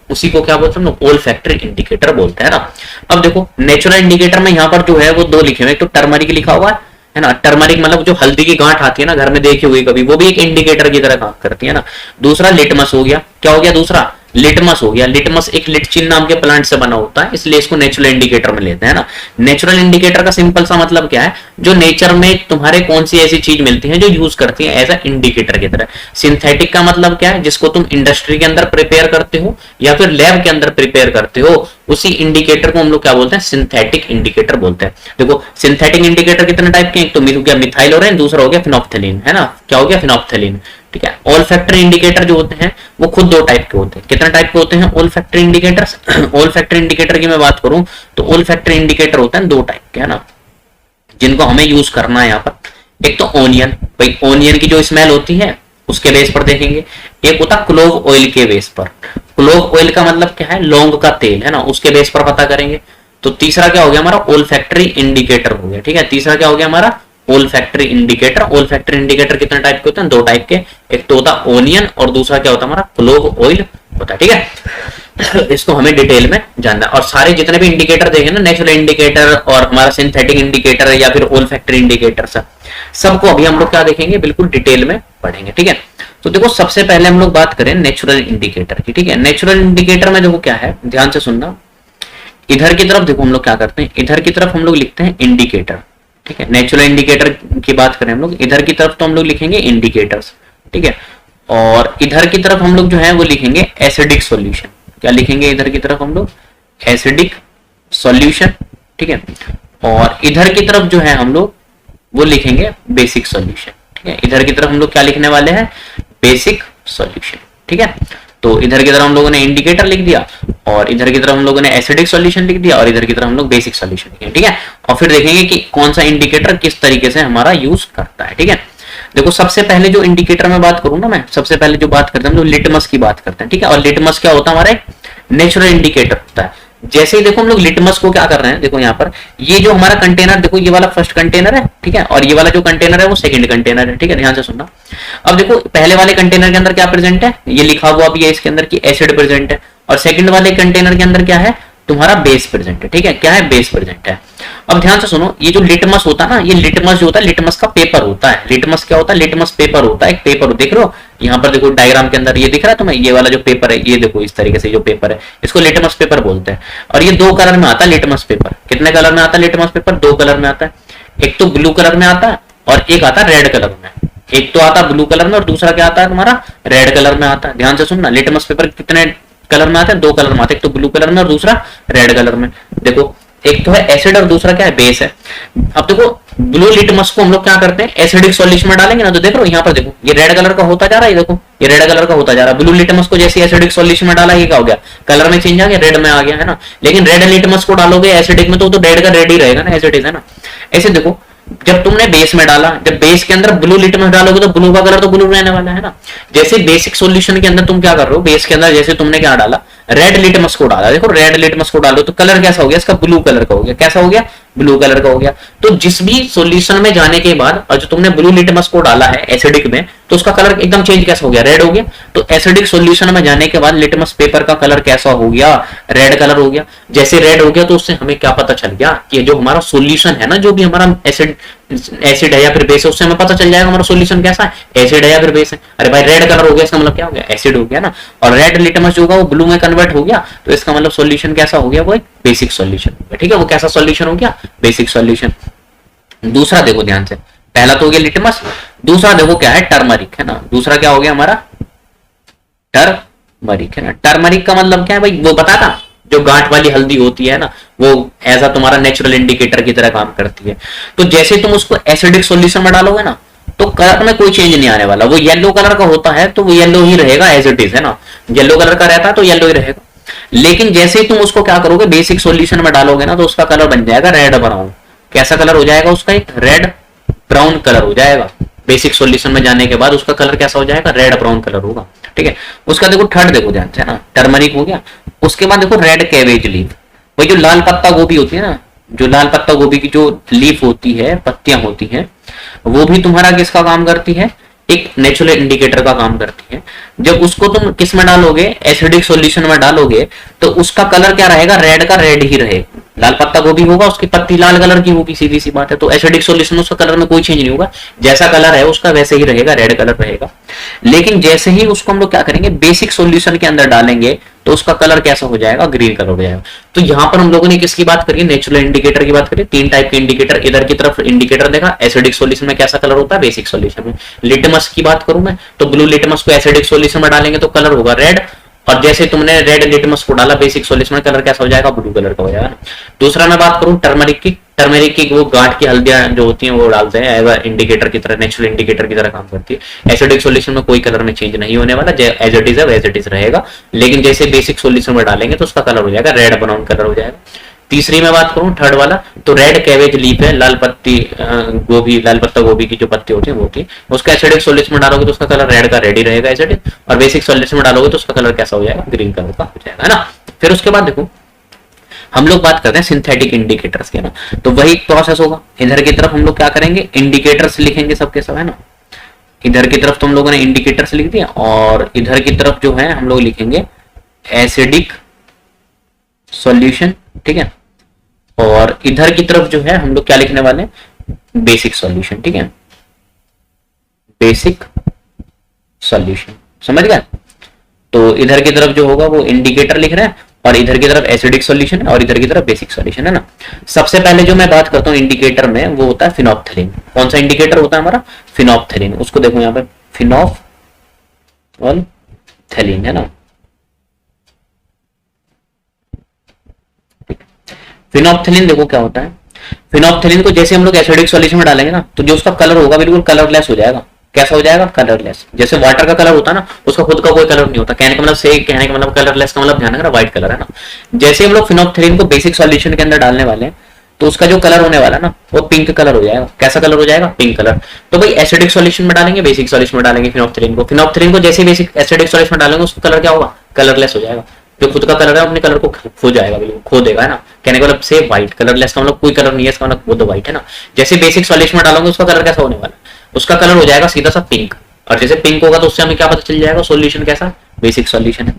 उसी को क्या बोलते हैं, ओल्फैक्टरी इंडिकेटर बोलते हैं ना। अब देखो नेचुरल इंडिकेटर में यहाँ पर जो है वो दो लिखे हुए, एक तो टर्मरिक लिखा हुआ है ना, टर्मरिक मतलब जो हल्दी की गांठ आती है ना, घर में देखी हुई कभी, वो भी एक इंडिकेटर की तरह काम करती है ना। दूसरा लिटमस हो गया, क्या हो गया दूसरा, लिटमस हो गया। लिटमस एक लिटचिन नाम के प्लांट से बना होता है, इसलिए इसको नेचुरल इंडिकेटर में लेते हैं ना। नेचुरल इंडिकेटर का सिंपल सा मतलब क्या है, जो नेचर में तुम्हारे कौन सी ऐसी चीज मिलती है जो यूज करती है एज अ इंडिकेटर की तरह। सिंथेटिक का मतलब क्या है, जिसको तुम इंडस्ट्री के अंदर प्रिपेयर करते हो या फिर लैब के अंदर प्रिपेयर करते हो, उसी इंडिकेटर को हम लोग क्या बोलते हैं, सिंथेटिक इंडिकेटर बोलते हैं। देखो सिंथेटिक इंडिकेटर कितने टाइप के हैं, एक तो हो गया मिथाइल और दूसरा हो गया फिनोप्थेलिन, है ना, क्या हो गया फिनोप्थेलिन। ठीक है, ओल्फैक्टरी इंडिकेटर जो होते हैं वो खुद दो टाइप के होते हैं। कितने टाइप के होते हैं ओल्फैक्टरी इंडिकेटर्स, ओल्फैक्टरी इंडिकेटर की मैं बात करूं तो ओल्फैक्टरी इंडिकेटर होते हैं दो टाइप के, है ना, जिनको हमें यूज करना है यहाँ पर। एक तो ओनियन, भाई ओनियन की जो स्मेल होती है उसके बेस पर देखेंगे। एक होता क्लोव ऑयल के बेस पर, क्लोव ऑयल का मतलब क्या है, लौंग का तेल, है ना, उसके बेस पर पता करेंगे। तो तीसरा क्या हो गया हमारा, ओल्फैक्टरी इंडिकेटर हो गया। ठीक है, तीसरा क्या हो गया हमारा, ओल्फैक्टरी इंडिकेटर। ओल्फैक्टरी इंडिकेटर कितने टाइप के होते हैं, दो टाइप के, एक तो होता ओनियन और दूसरा क्या होता है हमारा, क्लोव ऑयल होता है। ठीक है, इसको हमें डिटेल में जानना है। और सारे जितने भी इंडिकेटर देखें ना, नेचुरल इंडिकेटर और हमारा सिंथेटिक इंडिकेटर या फिर ओल्फैक्टरी इंडिकेटर, सबको अभी हम लोग क्या देखेंगे, बिल्कुल डिटेल में पढ़ेंगे। ठीक है, तो देखो सबसे पहले हम लोग बात करें नेचुरल इंडिकेटर की। ठीक है, नेचुरल इंडिकेटर में देखो क्या है, ध्यान से सुनना, इधर की तरफ देखो हम लोग क्या करते हैं, इधर की तरफ हम लोग लिखते हैं इंडिकेटर। ठीक है, नेचुरल इंडिकेटर की बात करें हम लोग, इधर की तरफ तो हम लोग लिखेंगे इंडिकेटर्स। ठीक है, और इधर की तरफ हम लोग जो है वो लिखेंगे एसिडिक सॉल्यूशन। क्या लिखेंगे इधर की तरफ हम लोग, एसिडिक सॉल्यूशन। ठीक है, और इधर की तरफ जो है हम लोग वो लिखेंगे बेसिक सॉल्यूशन। ठीक है, इधर की तरफ हम लोग क्या लिखने वाले हैं, बेसिक सॉल्यूशन। ठीक है, तो इधर की तरफ हम लोगों ने इंडिकेटर लिख दिया और इधर की तरफ हम लोगों ने एसिडिक सॉल्यूशन लिख दिया और इधर की तरफ हम लोग बेसिक सॉल्यूशन लिखेंगे। ठीक है, और फिर देखेंगे कि कौन सा इंडिकेटर किस तरीके से हमारा यूज करता है। ठीक है, देखो सबसे पहले जो इंडिकेटर में बात करूं ना मैं, सबसे पहले जो बात करते हैं हम लोग लिटमस की बात करते हैं। ठीक है, और लिटमस क्या होता है, हमारा नेचुरल इंडिकेटर होता है। जैसे ही देखो हम लोग लिटमस को क्या कर रहे हैं, देखो यहाँ पर ये जो हमारा कंटेनर, देखो ये वाला फर्स्ट कंटेनर है। ठीक है, और ये वाला जो कंटेनर है वो सेकंड कंटेनर है। ठीक है, ध्यान से सुनना। अब देखो पहले वाले कंटेनर के अंदर क्या प्रेजेंट है, ये लिखा हुआ भी है इसके अंदर की एसिड प्रेजेंट है, और सेकंड वाले कंटेनर के अंदर क्या है, तुम्हारा बेस प्रेजेंट है। ठीक है, क्या है, बेस प्रेजेंट है। अब ध्यान से सुनो, ये जो लिटमस होता है ना, ये लिटमस जो होता है, लिटमस का पेपर होता है। लिटमस क्या होता है, लिटमस पेपर होता है, एक पेपर देख रहे हो यहाँ पर, देखो डायग्राम के अंदर ये दिख रहा है तुम्हें, ये वाला जो पेपर है, ये देखो इस तरीके से जो पेपर है, इसको लिटमस पेपर बोलते हैं। और ये दो कलर में आता है लिटमस पेपर। कितने कलर में आता है लिटमस पेपर, दो कलर में आता है। एक तो ब्लू कलर में आता है और एक आता है रेड कलर में। एक तो आता है ब्लू कलर में और दूसरा क्या आता है तुम्हारा, रेड कलर में आता है। ध्यान से सुनना, लिटमस पेपर कितने कलर में आते हैं, दो कलर में आते हैं, एक तो ब्लू कलर में और दूसरा रेड कलर में। देखो एक तो है एसिड और दूसरा क्या है, बेस है। अब देखो ब्लू लिटमस को हम लोग क्या करते हैं, एसिडिक सॉल्यूशन में डालेंगे ना, तो देखो यहाँ पर देखो ये रेड कलर का होता जा रहा है, ये देखो ये रेड कलर का होता जा रहा है। ब्लू लिटमस को जैसे एसिडिक सॉल्यूशन में डाला, ये क्या हो गया, कलर में चेंज आ गया, रेड में आ गया, है ना। लेकिन रेड लिटमस को डालोगे एसिडिक में तो रेड का रेड ही रहेगा ना, एसिडिक है ना। ऐसे देखो जब तुमने बेस में डाला, जब बेस के अंदर ब्लू लिटमस डालोगे तो ब्लू का कलर तो ब्लू रहने वाला है ना। जैसे बेसिक सॉल्यूशन के अंदर तुम क्या कर रहे हो, बेस के अंदर जैसे तुमने क्या डाला, रेड लिटमस को डाला, देखो रेड लिटमस को डालो तो कलर कैसा हो गया इसका, ब्लू कलर का हो गया। कैसा हो गया, ब्लू कलर का हो गया। तो जिस भी सॉल्यूशन में जाने के बाद और जो तुमने ब्लू लिटमस को डाला है एसिडिक में, तो उसका कलर एकदम चेंज कैसा हो गया, रेड हो गया। तो एसिडिक सॉल्यूशन में जाने के बाद लिटमस पेपर का कलर कैसा हो गया, रेड कलर हो गया। जैसे रेड हो गया तो उससे हमें क्या पता चल गया कि जो हमारा सॉल्यूशन है ना, जो भी हमारा एसिड है या फिर बेस है, उससे हमें पता चल जाएगा हमारा सॉल्यूशन कैसा है, एसिड है या फिर बेस है। अरे भाई रेड कलर हो गया, इसका मतलब क्या हो गया, एसिड हो गया ना। और रेड लिटमस जो होगा वो ब्लू में कन्वर्ट हो गया, तो इसका मतलब सॉल्यूशन कैसा हो गया, वो एक बेसिक सॉल्यूशन हो गया। ठीक है, वो कैसा सॉल्यूशन हो गया, बेसिक सॉल्यूशन। दूसरा देखो ध्यान से, पहला तो हो गया लिटमस, दूसरा देखो क्या है, टर्मरिक, है ना। दूसरा क्या हो गया हमारा, टर्मरिक, है ना। टर्मरिक का मतलब क्या है भाई, वो पता था, जो गांठ वाली हल्दी होती है ना, वो ऐसा तुम्हारा नेचुरल इंडिकेटर की तरह काम करती है। तो जैसे तुम उसको एसिडिक सॉल्यूशन में डालोगे ना, तो कलर में कोई चेंज नहीं आने वाला। वो येलो कलर का होता है तो वो येलो ही रहेगा एज इट इज, है ना। येलो कलर का रहता है तो येलो ही रहेगा। लेकिन जैसे ही तुम उसको क्या करोगे, बेसिक सॉल्यूशन में डालोगे ना, तो उसका कलर बन जाएगा रेड ब्राउन। कैसा कलर हो जाएगा उसका, एक रेड ब्राउन कलर हो जाएगा। बेसिक सॉल्यूशन में जाने के बाद उसका कलर कैसा हो जाएगा, रेड ब्राउन कलर होगा। ठीक है, उसका देखो थर्ड देखो ध्यान से ना, टर्मरिक हो गया। उसके बाद देखो रेड कैबेज लीफ, वही जो लाल पत्ता गोभी होती है ना, जो लाल पत्ता गोभी की जो लीफ होती है, पत्तियां होती हैं, वो भी तुम्हारा किसका काम करती है, एक नेचुरल इंडिकेटर का काम करती है। जब उसको तुम किस में डालोगे, एसिडिक सॉल्यूशन में डालोगे, तो उसका कलर क्या रहेगा, रेड का रेड ही रहेगा। लाल पत्ता गोभी होगा, उसकी पत्ती लाल कलर की होगी, सीधी सी बात है। तो एसिडिक सॉल्यूशन में उसका कलर में कोई चेंज नहीं होगा, जैसा कलर है उसका वैसे ही रहेगा, रेड कलर रहेगा। लेकिन जैसे ही उसको हम लोग क्या करेंगे, बेसिक सॉल्यूशन के अंदर डालेंगे, तो उसका कलर कैसा हो जाएगा, ग्रीन कलर हो जाएगा। तो यहाँ पर हम लोगों ने किसकी बात करी, नेचुरल इंडिकेटर की बात करी। तीन टाइप के इंडिकेटर, इधर की तरफ इंडिकेटर देखा, एसिडिक सॉल्यूशन में कैसा कलर होता है, बेसिक सॉल्यूशन में। लिटमस की बात करूं मैं, तो ब्लू लिटमस को एसिडिक सॉल्यूशन में डालेंगे तो कलर होगा रेड, और जैसे तुमने रेड लिटमस को डाला बेसिक सॉल्यूशन में, कलर कैसा हो जाएगा, ब्लू कलर का हो जाएगा। दूसरा मैं बात करूं टर्मरिक की, टर्मरिक की वो गांठ की हल्दियां जो होती हैं वो डालते हैं, एज इंडिकेटर की तरह, नेचुरल इंडिकेटर की तरह काम करती है। एसिडिक सॉल्यूशन में कोई कलर में चेंज नहीं होने वाला, as it is as it is रहेगा। लेकिन जैसे बेसिक सॉल्यूशन में डालेंगे तो उसका कलर हो जाएगा रेड ब्राउन कलर हो जाएगा। तीसरी में बात करूं थर्ड वाला, तो रेड कैबेज लीफ है, लाल पत्ती गोभी, लाल पत्ता गोभी की जो पत्ती होती है वो होती है, उसका एसिडिक सॉल्यूशन में डालोगे तो उसका कलर रेड का रेड ही रहेगा एसिडिक, और बेसिक सॉल्यूशन में डालोगे तो उसका कलर कैसा हो जाएगा, ग्रीन कलर का हो जाएगा, है ना। फिर उसके बाद देखो हम लोग बात करते हैं सिंथेटिक इंडिकेटर्स के ना, तो वही प्रोसेस होगा। इधर की तरफ हम लोग क्या करेंगे, इंडिकेटर्स लिखेंगे सबके सब, है ना। इधर की तरफ तो हम लोगों ने इंडिकेटर्स लिख दिया, और इधर की तरफ जो है हम लोग लिखेंगे एसिडिक सॉल्यूशन, ठीक है। और इधर की तरफ जो है हम लोग क्या लिखने वाले हैं, बेसिक सॉल्यूशन, ठीक है, बेसिक सॉल्यूशन, समझ गए। तो इधर की तरफ जो होगा वो इंडिकेटर लिख रहे हैं, और इधर की तरफ एसिडिक सॉल्यूशन है, और इधर की तरफ बेसिक सॉल्यूशन है ना। सबसे पहले जो मैं बात करता हूँ इंडिकेटर में, वो होता है फिनोप्थलीन। कौन सा इंडिकेटर होता है हमारा, फिनोप्थलीन। उसको देखो यहाँ पे फिनोप्थलीन है ना। फिनोप्थलीन देखो क्या होता है, फिनोप्थलीन को जैसे हम लोग एसिडिक सॉल्यूशन में डालेंगे ना, तो जो उसका कलर होगा बिल्कुल कलरलेस हो जाएगा। कैसा हो जाएगा, कलरलेस। जैसे वाटर का कलर होता है ना, उसका खुद का कोई कलर नहीं होता। कहने का मतलब से, कहने का मतलब कलरलेस का मतलब ध्यान रखना व्हाइट कलर है ना। जैसे हम लोग फिनोप्थलीन को बेसिक सॉल्यूशन के अंदर डालने वाले हैं, तो उसका जो कलर होने वाला ना, वो पिंक कलर हो जाएगा। कैसा कलर हो जाएगा, पिंक कलर। तो भाई एसिडिक सॉल्यूशन में डालेंगे, बेसिक सॉल्यूशन में डालेंगे फिनोप्थलीन को। फिनोप्थलीन को जैसे बेसिक एसिडिक सॉल्यूशन में डालेंगे, उसका कलर क्या होगा, कलरलेस हो जाएगा। जो खुद का कलर है अपने कलर को खो जाएगा, बिल्कुल खो देगा, है ना। कहने का मतलब से व्हाइट, कलरलेस का मतलब कोई कलर नहीं है, इसका मतलब वो तो व्हाइट है ना। जैसे बेसिक सॉल्यूशन में डालोगे उसका कलर कैसा होने वाला, उसका कलर हो जाएगा सीधा सा पिंक। और जैसे पिंक होगा तो उससे हमें क्या पता चल जाएगा, सॉल्यूशन कैसा, बेसिक सॉल्यूशन है।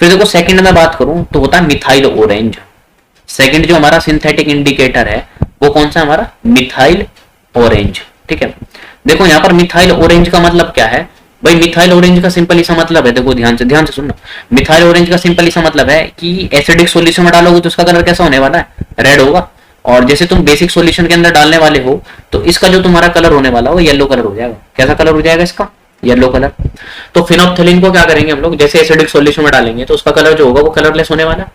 फिर देखो सेकंड में बात करूं तो होता है मिथाइल ऑरेंज। सेकंड जो हमारा सिंथेटिक इंडिकेटर है वो कौन सा हमारा, मिथाइल ऑरेंज, ठीक है। देखो यहाँ पर मिथाइल ऑरेंज का मतलब क्या है भाई, मिथाइल ऑरेंज का सिंपल सा मतलब है, देखो ध्यान से सुनना। मिथाइल ऑरेंज का सिंपल सा मतलब है कि एसिडिक सॉल्यूशन में डालोगे तो उसका कलर कैसा होने वाला है, रेड होगा। और जैसे तुम बेसिक सॉल्यूशन के अंदर डालने वाले हो, तो इसका जो तुम्हारा कलर होने वाला वो येलो कलर हो जाएगा। कैसा कलर हो जाएगा इसका, येलो कलर। तो फिनोप्थलीन को क्या करेंगे हम लोग, जैसे एसिडिक सॉल्यूशन में डालेंगे तो उसका कलर जो होगा वो कलरलेस होने वाला।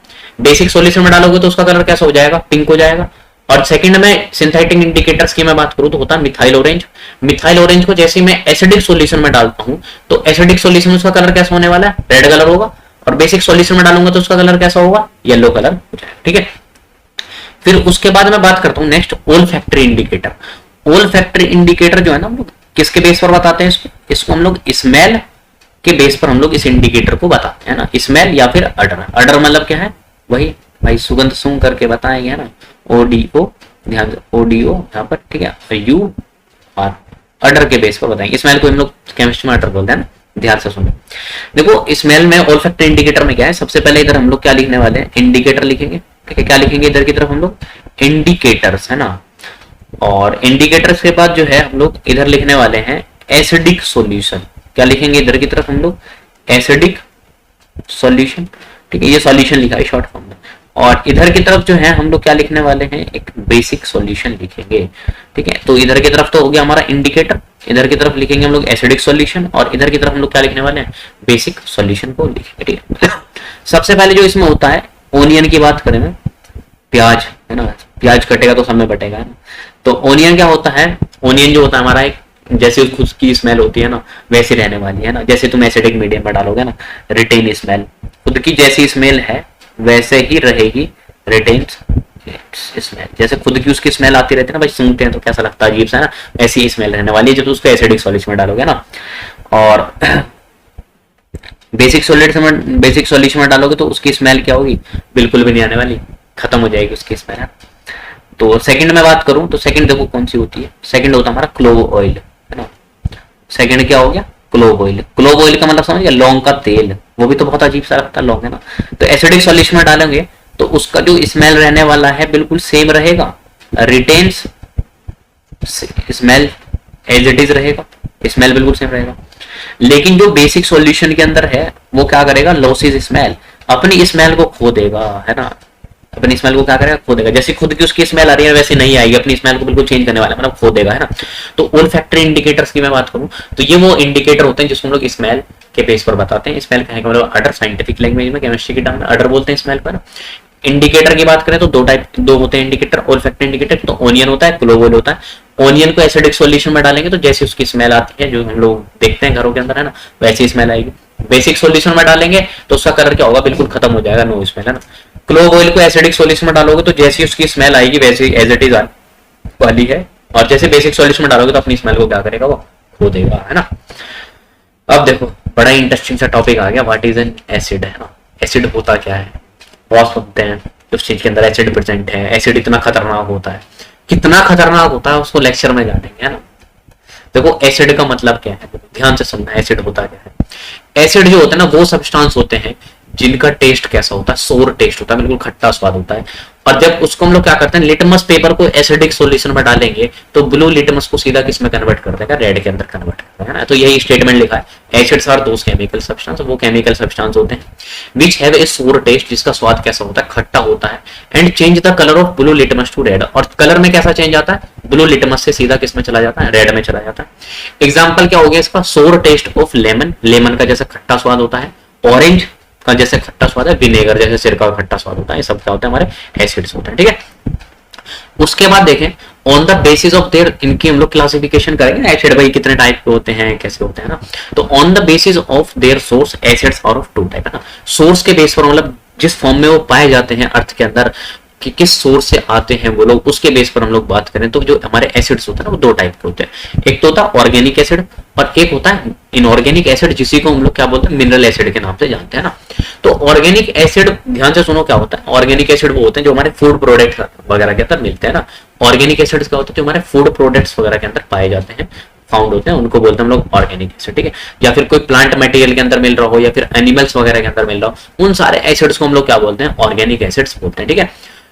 बेसिक सॉल्यूशन में डालोगे तो उसका कलर कैसा हो जाएगा, पिंक हो जाएगा। और सेकंड में सिंथेटिक इंडिकेटर्स की मैं बात करूं तो होता है मिथाइल ऑरेंज। मिथाइल ऑरेंज को जैसे मैं एसिडिक सॉल्यूशन में डालता हूं, तो एसिडिक सॉल्यूशन में उसका कलर कैसा होने वाला है, रेड कलर होगा। और बेसिक सॉल्यूशन में डालूंगा तो उसका कलर कैसा होगा, येलो कलर हो जाएगा, ठीक है। फिर उसके बाद मैं बात करता हूं next olfactory indicator. Olfactory indicator जो है ना, हम लोग किसके बेस पर बताते हैं इसको हम लोग स्मेल के बेस पर हम लोग इस इंडिकेटर को बताते हैं ना, स्मेल या फिर अडर। अडर मतलब क्या है, वही भाई सुगंध सूंघ करके बताएंगे, है ना, ओडीओ, ध्यान से ओडीओ यहाँ पर, ठीक है, यू आर, अडर के बेस पर बताएंगे। स्मेल को हम लोग केमिस्ट्री में अडर बोलते हैं ना, ध्यान से सुनो। देखो स्मेल में ओल्फैक्टरी इंडिकेटर में क्या है, सबसे पहले इधर हम लोग क्या लिखने वाले हैं, इंडिकेटर लिखेंगे, ठीक है। क्या लिखेंगे इधर की तरफ हम लोग, इंडिकेटर्स, है ना। और इंडिकेटर्स के बाद जो है हम लोग इधर लिखने वाले हैं एसिडिक सॉल्यूशन। क्या लिखेंगे इधर की तरफ हम लोग, एसिडिक सॉल्यूशन, ठीक है। ये सॉल्यूशन लिखा है शॉर्ट फॉर्म में। और इधर की तरफ जो है हम लोग क्या लिखने वाले हैं, एक बेसिक सॉल्यूशन लिखेंगे, ठीक है। तो इधर की तरफ तो हो गया हमारा इंडिकेटर, इधर की तरफ लिखेंगे हम लोग एसिडिक सॉल्यूशन, और इधर की तरफ हम लोग क्या लिखने वाले हैं, बेसिक सॉल्यूशन को लिखेंगे, ठीक है। सबसे पहले जो इसमें होता है, ओनियन की बात करें ना, प्याज, है ना, प्याज कटेगा तो सब में बटेगा, है ना। तो ओनियन क्या होता है, ओनियन जो होता है हमारा एक, जैसे खुद की स्मेल होती है ना वैसी रहने वाली है ना। जैसे तुम एसिडिक मीडियम में डालोगे ना, रिटेन स्मेल, खुद की जैसी स्मेल है वैसे ही रहेगी, रिटेन स्मेल, जैसे खुद की उसकी स्मेल आती रहती है ना भाई, सूंघते हैं तो कैसा लगता है, अजीब सा है ना, ऐसी ही स्मेल रहने वाली है जब उसको एसिडिक सॉल्यूशन में डालोगे ना। और बेसिक सॉल्यूशन में डालोगे तो उसकी स्मेल क्या होगी, बिल्कुल भी नहीं आने वाली, खत्म हो जाएगी उसकी स्मेल है। तो सेकंड में बात करूं तो सेकंड देखो कौन सी होती है, सेकंड होता है हमारा क्लोव ऑयल, है ना। सेकंड क्या हो गया, क्लोव ऑयल। क्लोव ऑयल का मतलब समझ गया, लौंग का तेल, वो भी तो बहुत अजीब सा लगता है लौंग, है ना। तो एसिडिक सॉल्यूशन में डालेंगे तो उसका जो स्मेल रहने वाला है बिल्कुल सेम रहेगा, retains smell as it is रहेगा, स्मेल बिल्कुल सेम रहेगा। लेकिन जो बेसिक सॉल्यूशन के अंदर है वो क्या करेगा, लॉसेस स्मेल, अपनी स्मेल को खो देगा, है ना। अपनी स्मेल को क्या करेगा, खो देगा। जैसे खुद की उसकी स्मेल आ रही है वैसे नहीं आएगी, अपनी स्मेल को बिल्कुल चेंज करने वाला, मतलब खो देगा, है ना। तो ओल्फैक्टरी इंडिकेटर्स की मैं बात करूं तो ये वो इंडिकेटर होते हैं जिसको हम लोग स्मेल के बेस पर बताते हैं। स्मेल कहेंगे मतलब अडर, साइंटिफिक लैंग्वेज में केमिस्ट्री की टर्म में अडर बोलते हैं स्मेल पर। इंडिकेटर की बात करें तो दो होते हैं इंडिकेटर, ओल्फैक्टरी इंडिकेटर, तो ओनियन होता है, क्लोव ऑयल होता है। ओनियन को एसिडिक सॉल्यूशन में डालेंगे तो जैसे उसकी स्मेल आती है जो हम लोग देखते हैं घरों के अंदर, है ना, वैसी स्मेल आएगी। बेसिक सॉल्यूशन में डालेंगे तो उसका कलर क्या होगा, बिल्कुल खत्म हो जाएगा, नो स्मेल, है ना। क्लोव ऑयल को एसिडिक सॉल्यूशन में डालोगे तो जैसी उसकी स्मेल आएगी वैसी एज इट इज वाली है, और जैसे बेसिक सॉल्यूशन में डालोगे तो अपनी स्मेल को क्या करेगा, वो खो देगा, है ना। अब देखो बड़ा इंटरेस्टिंग सा टॉपिक आ गया, व्हाट इज एन एसिड, है ना। एसिड होता क्या है, बहुत सुनते हैं उस चीज के अंदर एसिड प्रेजेंट है, एसिड इतना खतरनाक होता है, कितना खतरनाक होता है उसको लेक्चर में जानेंगे, है ना। देखो एसिड का मतलब क्या है, ध्यान से सुनना, एसिड होता क्या है। एसिड जो होता है ना वो सब्सटेंस होते हैं जिनका टेस्ट कैसा होता है, सोर टेस्ट होता है, बिल्कुल खट्टा स्वाद होता है। और जब उसको हम लोग क्या करते हैं, लिटमस पेपर को एसिडिक सॉल्यूशन में डालेंगे तो ब्लू लिटमस को सीधा किस में कन्वर्ट कर देगा, रेड के अंदर कन्वर्ट कर देगा ना। तो यही स्टेटमेंट लिखा है, acids are those chemical substance, वो केमिकल सब्सटेंस होते हैं विच हैव ए सोर टेस्ट, जिसका स्वाद कैसा होता है, खट्टा होता है, and change the colour of blue litmus to red, और कलर में कैसा चेंज आता है, ब्लू लिटमस से सीधा किस में चला जाता है, रेड में चला जाता है। एग्जाम्पल क्या हो गया इसका, सोर टेस्ट ऑफ लेमन, लेमन का जैसा खट्टा स्वाद होता है, ऑरेंज का जैसे खट्टा स्वाद है, विनेगर जैसे सिरका का खट्टा स्वाद होता है, ये सब क्या होता है, हमारे एसिड्स होते हैं, ठीक है। उसके बाद देखें on the basis of there, इनकी हम लोग क्लासिफिकेशन करेंगे, एसिड भाई कितने टाइप के होते हैं, कैसे होते हैं ना। तो on the basis of their source acids are of two type, है ना। सोर्स के बेस पर मतलब जिस फॉर्म में वो पाए जाते हैं अर्थ के अंदर, कि किस सोर्स से आते हैं वो लोग, उसके बेस पर हम लोग बात करें तो जो हमारे एसिड्स होते हैं ना वो दो टाइप के होते हैं। एक तो होता है ऑर्गेनिक एसिड और एक होता है इनऑर्गेनिक एसिड, जिसी को हम लोग क्या बोलते हैं, मिनरल एसिड के नाम से जानते हैं ना। तो ऑर्गेनिक एसिड ध्यान से सुनो क्या होता है, ऑर्गेनिक एसिड वो होते हैं जो हमारे फूड प्रोडक्ट वगैरह के अंदर मिलते हैं ना। ऑर्गेनिक एसिड क्या होते हैं, जो हमारे फूड प्रोडक्ट्स वगैरह के अंदर पाए जाते हैं, फाउंड होते हैं, उनको बोलते हैं हम लोग ऑर्गेनिक एसिड, ठीक है। या फिर कोई प्लांट मटेरियल के अंदर मिल रहा हो या फिर एनिमल्स वगैरह के अंदर मिल रहा हो, उन सारे एसिड्स को हम लोग क्या बोलते हैं, ऑर्गेनिक एसिड्स बोलते हैं, ठीक है।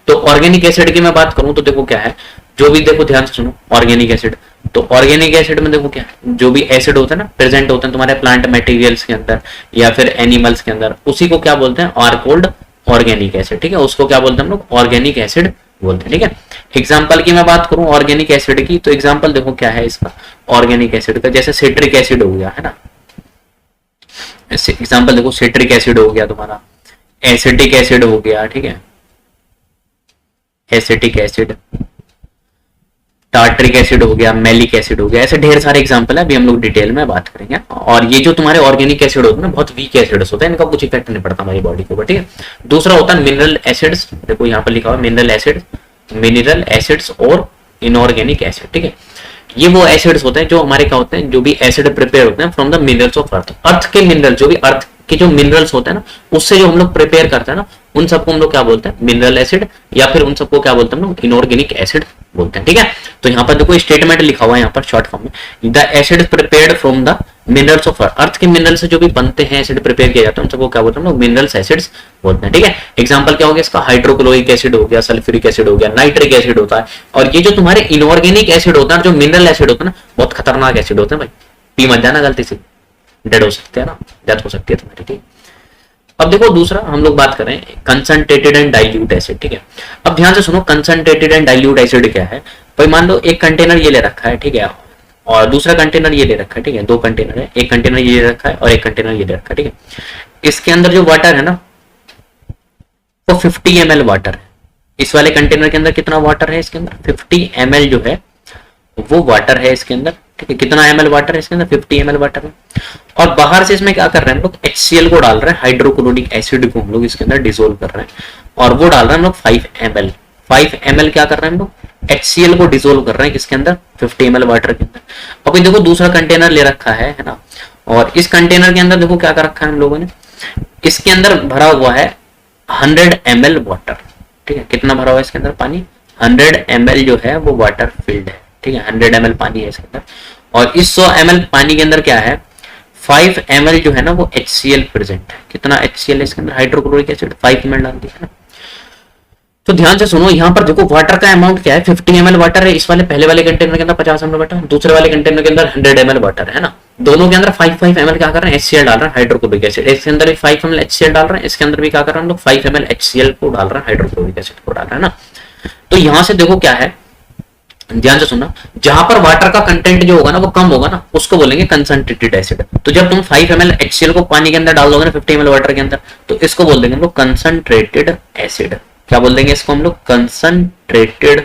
तो ऑर्गेनिक एसिड की मैं बात करूं तो देखो क्या है, जो भी देखो ध्यान से सुनो, ऑर्गेनिक एसिड, तो ऑर्गेनिक एसिड में देखो क्या है, जो भी एसिड होता है ना प्रेजेंट होते हैं तुम्हारे प्लांट मटेरियल्स के अंदर या फिर एनिमल्स के अंदर, उसी को क्या बोलते हैं, आर कोल्ड ऑर्गेनिक एसिड, ठीक है। उसको क्या बोलते हैं हम लोग, ऑर्गेनिक एसिड बोलते हैं, ठीक है। एग्जाम्पल की मैं बात करूं ऑर्गेनिक एसिड की, तो एग्जाम्पल देखो क्या है इसका ऑर्गेनिक एसिड का, जैसे सिट्रिक एसिड हो गया, है ना। एग्जाम्पल देखो सिट्रिक एसिड हो गया तुम्हारा, एसिटिक एसिड हो गया, ठीक है, एसिटिक एसिड, टार्ट्रिक एसिड हो गया, मेलिक एसिड हो गया, ऐसे ढेर सारे एग्जांपल है, अभी हम लोग डिटेल में बात करेंगे। और ये जो तुम्हारे ऑर्गेनिक एसिड होते हैं ना बहुत वीक एसिड्स होते हैं, इनका कुछ इफेक्ट नहीं पड़ता हमारी बॉडी के ऊपर, ठीक है। दूसरा होता है मिनरल एसिड्स, देखो यहाँ पर लिखा हुआ मिनरल एसिड्स और इनऑर्गेनिक एसिड, ठीक है। ये वो एसिड्स होते हैं जो हमारे क्या होते हैं, जो भी एसिड प्रिपेयर होते हैं from the minerals of earth, earth के मिनरल, जो भी अर्थ के जो मिनरल्स होते हैं ना उससे जो हम लोग प्रिपेयर करते हैं ना, उन सबको हम लोग क्या बोलते हैं, मिनरल एसिड, या फिर उन सबको क्या बोलते हैं हम लोग, इनऑर्गेनिक एसिड बोलते हैं, ठीक है। तो यहाँ पर देखो स्टेटमेंट लिखा हुआ है यहाँ पर शॉर्ट फॉर्म में, the acid prepared from the minerals of earth, earth के मिनरल से जो भी बनते हैं एसिड प्रिपेयर किया जाता है उन सबको क्या बोलते हैं हम लोग, मिनरल्स एसिड्स बोलते हैं, ठीक है। एग्जांपल क्या हो गया इसका, हाइड्रोक्लोरिक एसिड हो गया, सल्फ्यूरिक एसिड हो गया, नाइट्रिक एसिड होता है। और ये जो तुम्हारे इनऑर्गेनिक एसिड होता है, जो मिनरल एसिड होता है ना, बहुत खतरनाक एसिड होते हैं भाई, पी मत जाना गलती से, डेड हो सकते हैं ना, डेथ हो सकती है तुम्हारी, ठीक। अब देखो दूसरा हम लोग बात करें कंसंट्रेटेड एंड डाइल्यूट एसिड, ठीक है। अब ध्यान से सुनो कंसंट्रेटेड एंड डाइल्यूट एसिड क्या है भाई, मान लो एक कंटेनर ये ले रखा है, ठीक है, और दूसरा कंटेनर ये ले रखा है, ठीक है, दो कंटेनर है, एक कंटेनर ये ले रखा है और एक कंटेनर ये ले रखा है, ठीक है। इसके अंदर जो वाटर है ना वो 50 ml वाटर है, इस वाले कंटेनर के अंदर कितना वाटर है, इसके अंदर 50 ml जो है वो वाटर है इसके अंदर, ठीक है। कितना ml वाटर है इसके अंदर, 50 ml वाटर है। और बाहर से इसमें क्या कर रहे हैं हम लोग, HCl को डाल रहे हैं, हाइड्रोक्लोरिक एसिड को हम लोग इसके अंदर डिसोल्व कर रहे हैं, और वो डाल रहे हैं हम लोग 5 5 ml क्या कर रहे हैं हम लोग, HCl को डिसोल्व कर रहे हैं किसके अंदर, 50 ml वाटर के अंदर। अभी देखो दूसरा कंटेनर ले रखा है ना, और इस कंटेनर के अंदर देखो क्या कर रखा है हम लोगों ने, इसके अंदर भरा हुआ है 100 ml वाटर, ठीक है। कितना भरा हुआ है इसके अंदर पानी, 100 ml जो है वो वाटर फिल्ड है, ठीक है, 100 ml पानी है इसके अंदर। और इस 100 ml पानी के अंदर क्या है, 5 ml जो है ना वो HCl प्रेजेंट है। कितना HCl है इसके अंदर, हाइड्रोक्लोरिक एसिड 5 ml डाल दिया है ना। तो ध्यान से सुनो, यहाँ पर देखो वाटर का अमाउंट क्या है, 50 ml वाटर है इस वाले पहले वाले कंटेनर के अंदर, 50 ml वाटर, दूसरे वाले कंटेनर के अंदर 100 ml वाटर है ना। दोनों के अंदर 5 ml क्या कर रहे हैं, HCl डाल रहे हैं, हाइड्रोक्लोरिक एसिड। इसके अंदर भी 5 ml HCl डाल रहे हैं, इसके अंदर भी क्या कर रहे हैं हम लोग, 5 ml HCl को डाल रहे हैं, हाइड्रोक्लोरिक एसिड को डाल रहे हैं ना। तो यहां से देखो क्या है, ध्यान से सुनना, जहां पर वाटर का कंटेंट जो होगा ना वो कम होगा ना, उसको बोलेंगे कंसंट्रेटेड एसिड। तो जब तुम 5 ml HCl को पानी के अंदर डाल दोगे ना 50 ml वाटर के अंदर, तो इसको बोल देंगे हम लोग कंसंट्रेटेड एसिड। क्या बोल देंगे इसको हम लोग, कंसंट्रेटेड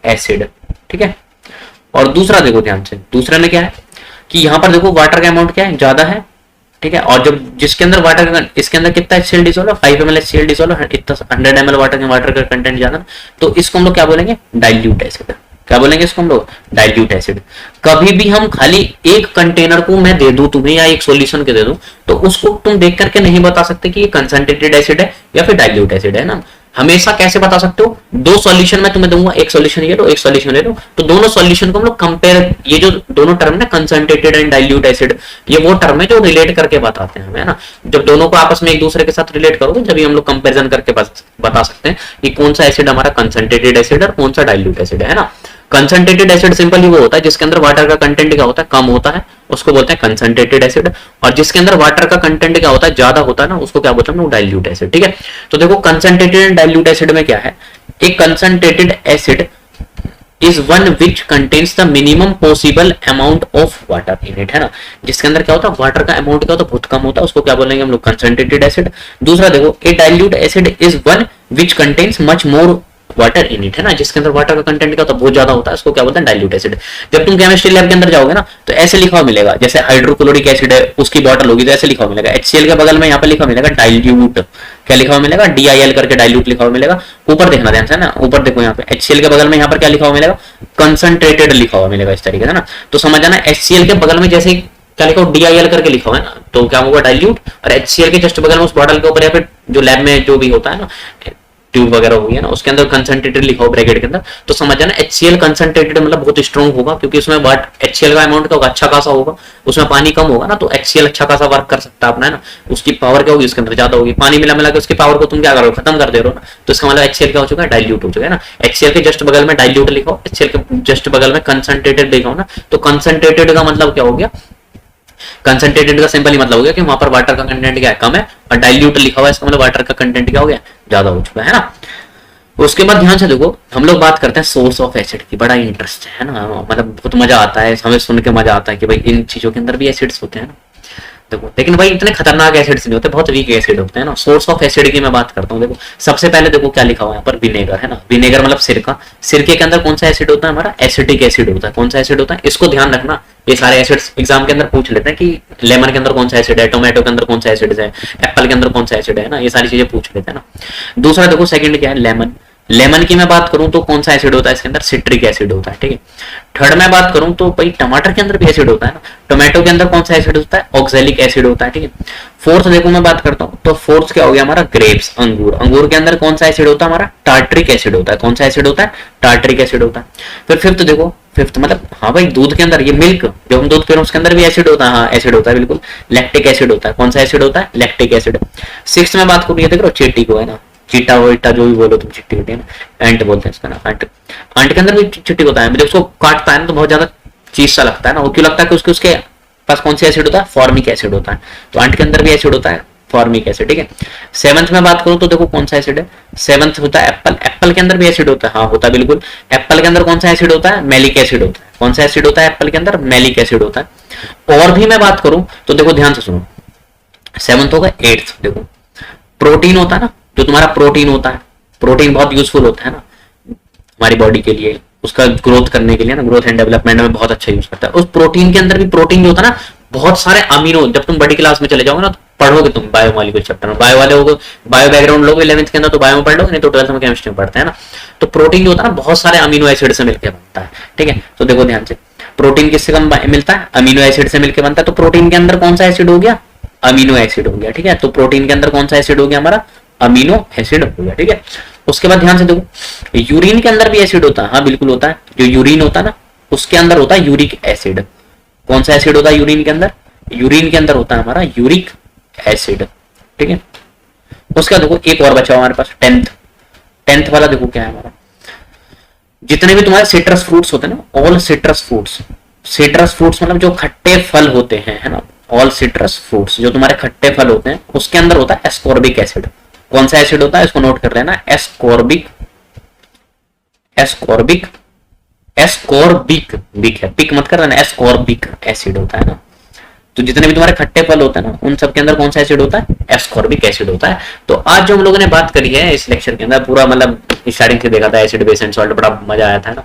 एसिड, ठीक है। और दूसरा देखो ध्यान से, दूसरा में क्या है कि यहां पर देखो वाटर का अमाउंट क्या है, ज्यादा है, ठीक है। और जब जिसके अंदर वाटर का, इसके अंदर कितना HCl डिसॉल्व है, 5 ml HCl डिसॉल्व, इतना 100 ml वाटर का कंटेंट ज्यादा, तो इसको हम लोग क्या बोलेंगे, डाइल्यूट एसिड। क्या बोलेंगे इसको हम लोग, डाइल्यूट एसिड। कभी भी हम खाली एक कंटेनर को मैं दे दूं तुम्हें या एक सॉल्यूशन के दे दूं, तो उसको तुम देख करके नहीं बता सकते कि ये कंसंट्रेटेड एसिड है या फिर डाइल्यूट एसिड है ना। हमेशा कैसे बता सकते हो, दो सॉल्यूशन मैं तुम्हें दूंगा, एक सॉल्यूशन ये लो, एक सॉल्यूशन ले लो, तो दोनों सॉल्यूशन को हम लोग कंपेयर, ये जो दोनों टर्म है ना, कंसंट्रेटेड एंड डाइल्यूट एसिड, ये वो टर्म है जो रिलेट करके बताते हैं हमें, है ना। जब दोनों को आपस में एक दूसरे के साथ रिलेट करोगे तभी हम लोग कंपेरिजन करके बता सकते हैं कि कौन सा एसिड हमारा कंसंट्रेटेड एसिड और कौन सा डाइल्यूट एसिड है ना। कंसंट्रेटेड एसिड सिंपली वो होता है जिसके अंदर वाटर का कंटेंट क्या होता है, कम होता है, उसको बोलते हैं कंसंट्रेटेड एसिड। और जिसके अंदर वाटर का कंटेंट क्या होता है, ज्यादा होता है ना, उसको क्या बोलते हैं, डाइल्यूट एसिड, ठीक है। तो देखो कंसंट्रेटेड एंड डाइल्यूट एसिड में क्या है, एक concentrated acid is one which contains the minimum possible amount of water in it, है ना। जिसके अंदर क्या होता है, वाटर का अमाउंट क्या होता है, बहुत कम होता है, उसको क्या बोलेंगे हम लोग, कंसंट्रेटेड एसिड। दूसरा देखो, a dilute acid is one which contains much more water in it, है ना। जिसके अंदर वाटर का कंटेंट क्या होता है, बहुत ज्यादा होता है, उसको क्या बोलते हैं, डाइल्यूट एसिड। जब तुम केमिस्ट्री लैब के अंदर जाओगे ना, तो ऐसे लिखा हुआ मिलेगा, जैसे हाइड्रोक्लोरिक एसिड है उसकी बॉटल होगी तो ऐसे लिखा हुआ मिलेगा, HCl के बगल में यहाँ पे लिखा हुआ मिलेगा डाइल्यूट, क्या लिखा हुआ मिलेगा, DIL करके डाइल्यूट लिखा हुआ मिलेगा। ऊपर देखना ध्यान से ना, ऊपर देखो यहाँ पे HCl के बगल में यहाँ पर क्या लिखा हुआ मिलेगा, कंसंट्रेटेड लिखा हुआ मिलेगा, इस तरीके से ना। तो समझ आना, HCl के बगल में जैसे क्या लिखा हो, DIL करके लिखा हुआ है ना, तो क्या होगा, डाइल्यूट। और HCl के जस्ट बगल में उस बॉटल के ऊपर या फिर जो लैब में जो भी होता है ना, ट्यूब वगैरह होगी है ना, उसके अंदर कंसंट्रेटेड लिखा हो ब्रैकेट के अंदर, तो समझ जाना HCl कंसंट्रेटेड मतलब बहुत स्ट्रॉन्ग होगा, क्योंकि उसमें HCl का अमाउंट क्या होगा, अच्छा खासा होगा, उसमें पानी कम होगा ना, तो HCl अच्छा खासा वर्क कर सकता है अपना, है ना। उसकी पावर क्या होगी, उसके अंदर ज्यादा होगी, पानी मिला मिला के उसकी पावर को तुम क्या करो, खत्म कर दे रहे हो ना, तो इसका मतलब HCl क्या हो चुका है, डाइल्यूट हो चुका है ना। HCl के जस्ट बगल में डाइल्यूट लिखा हो, HCl के जस्ट बगल में कंसंट्रेटेड लिखा हो ना, तो कंसंट्रेटेड का मतलब क्या हो गया, कंसंट्रेटेड का सिंपल ही मतलब हो गया कि वहां पर वाटर का कंटेंट क्या है, कम है, और डाइल्यूट लिखा हुआ है, इसका मतलब वाटर का कंटेंट क्या हो गया, ज्यादा हो चुका है ना। उसके बाद ध्यान से देखो, हम लोग बात करते हैं सोर्स ऑफ एसिड की, बड़ा इंटरेस्ट है ना, मतलब बहुत मजा आता है, हमें सुन के मजा आता है कि भाई इन चीजों के अंदर भी एसिड्स होते हैं ना। देखो लेकिन भाई इतने खतरनाक एसिड्स नहीं होते, बहुत वीक एसिड होते हैं ना। सोर्स ऑफ एसिड की मैं बात करता हूँ, देखो सबसे पहले देखो क्या लिखा हुआ है यहाँ पर, विनेगर, है ना। विनेगर मतलब सिरका, सिरके के अंदर कौन सा एसिड होता है हमारा, एसिटिक एसिड होता है। कौन सा एसिड होता है, इसको ध्यान रखना, ये सारे एसिड्स एग्जाम के अंदर पूछ लेते हैं कि लेमन के अंदर कौन सा एसिड है, टोमेटो के अंदर कौन सा एसिड है, एप्पल के अंदर कौन सा एसिड है ना, ये सारी चीजें पूछ लेते हैं ना। दूसरा देखो सेकंड क्या है, लेमन। लेमन की मैं बात करूं तो कौन सा एसिड होता है, इसके अंदर सिट्रिक एसिड होता है, ठीक है। थर्ड में बात करूं तो भाई टमाटर के अंदर भी एसिड होता है ना, टोमेटो के अंदर कौन सा एसिड होता है, ऑक्सैलिक एसिड होता है, ठीक है। फोर्थ देखो मैं बात करता हूं तो फोर्थ क्या हो गया हमारा, ग्रेप्स, अंगूर। अंगूर के अंदर कौन सा एसिड होता है हमारा, टार्ट्रिक एसिड होता है। कौन सा एसिड होता है, टार्ट्रिक एसिड होता है। फिर फिफ्थ देखो, फिफ्थ मतलब हाँ भाई दूध के अंदर, ये मिल्क जो हम दूध पी रहे हैं उसके अंदर भी एसिड होता है, हाँ एसिड होता है बिल्कुल, लैक्टिक एसिड होता है। कौन सा एसिड होता है, लैक्टिक एसिड। सिक्स्थ में बात करूं, ये देख लो चींटी को, है ना, चीटा वोटा जो भी बोलो तुम, चिट्टी होती है ना, एंट बोलते हैं इसका ना, एंट। एंट के अंदर भी चिट्टी होता है, उसको काटता है ना तो बहुत ज्यादा चीज सा लगता है ना, वो क्यों लगता है कि उसके पास कौन सा एसिड होता है, फॉर्मिक एसिड होता है। तो एंट के अंदर भी एसिड होता है, फॉर्मिक एसिड, ठीक है। सेवंथ में बात करूं तो देखो कौन सा एसिड है, सेवंथ होता है एप्पल। एप्पल के अंदर भी एसिड होता है, हाँ होता है बिल्कुल। एप्पल के अंदर कौन सा एसिड होता है, मैलिक एसिड होता है। कौन सा एसिड होता है एप्पल के अंदर, मैलिक एसिड होता है। और भी मैं बात करूं तो देखो ध्यान से सुनो, सेवंथ होगा। एट्थ देखो, प्रोटीन होता है ना, जो तुम्हारा प्रोटीन होता है, प्रोटीन बहुत यूजफुल होता है ना हमारी बॉडी के लिए, उसका ग्रोथ करने के लिए ना, ग्रोथ एंड डेवलपमेंट में बहुत अच्छा यूज करता है। उस प्रोटीन के अंदर भी, प्रोटीन जो होता है ना, बहुत सारे अमीनो, जब तुम बड़ी क्लास में चले जाओगे ना पढ़ोगे तुम बायोमोलिक्यूल चैप्टर में, बायो वाले हो, बायो बैकग्राउंड लोगे 11th के अंदर तो बायो में पढ़ लोगे, नहीं तो 12th में केमिस्ट्री में पढ़ते हैं ना। तो प्रोटीन जो होता है ना बहुत सारे अमीनो एसिड से मिलकर बनता है, ठीक है। तो देखो ध्यान से, प्रोटीन किससे मिलता है, अमीनो एसिड से मिलकर बनता है। तो प्रोटीन के अंदर कौन सा एसिड हो गया, अमीनो एसिड हो गया, ठीक है। तो प्रोटीन के अंदर कौन सा एसिड हो गया हमारा, अमीनो एसिड हो गया, ठीक है। उसके बाद ध्यान से देखो, यूरिन के अंदर भी एसिड होता है, हाँ बिल्कुल होता है। जो यूरिन होता है ना उसके अंदर होता है यूरिक एसिड। कौन सा एसिड होता है यूरिन के अंदर, यूरिन के अंदर होता है हमारा यूरिक एसिड, ठीक है। उसका देखो एक और बचा हमारे पास, टेंथ वाला देखो क्या है हमारा, जितने भी तुम्हारे सिट्रस फ्रूट्स होते हैं ना, all citrus fruits, citrus fruits मतलब जो खट्टे फल होते हैं, है ना, ऑल सिट्रस फ्रूट्स जो तुम्हारे खट्टे फल होते हैं उसके अंदर होता है एस्कॉर्बिक एसिड। कौन सा एसिड होता है, इसको नोट कर लेना, एस्कॉर्बिक, एस्कॉर्बिक, एस्कॉर्बिक, बिक है, पिक मत कर लेना, एस्कॉर्बिक एसिड होता है ना। तो जितने भी तुम्हारे खट्टे फल होते हैं ना उन सब के अंदर कौन सा एसिड होता है, एस्कॉर्बिक एसिड होता है। तो आज जो हम लोगों ने बात करी है इस लेक्चर के अंदर पूरा मतलब स्टार्टिंग से देखा था एसिड बेस एंड सॉल्ट, बड़ा मजा आया था ना।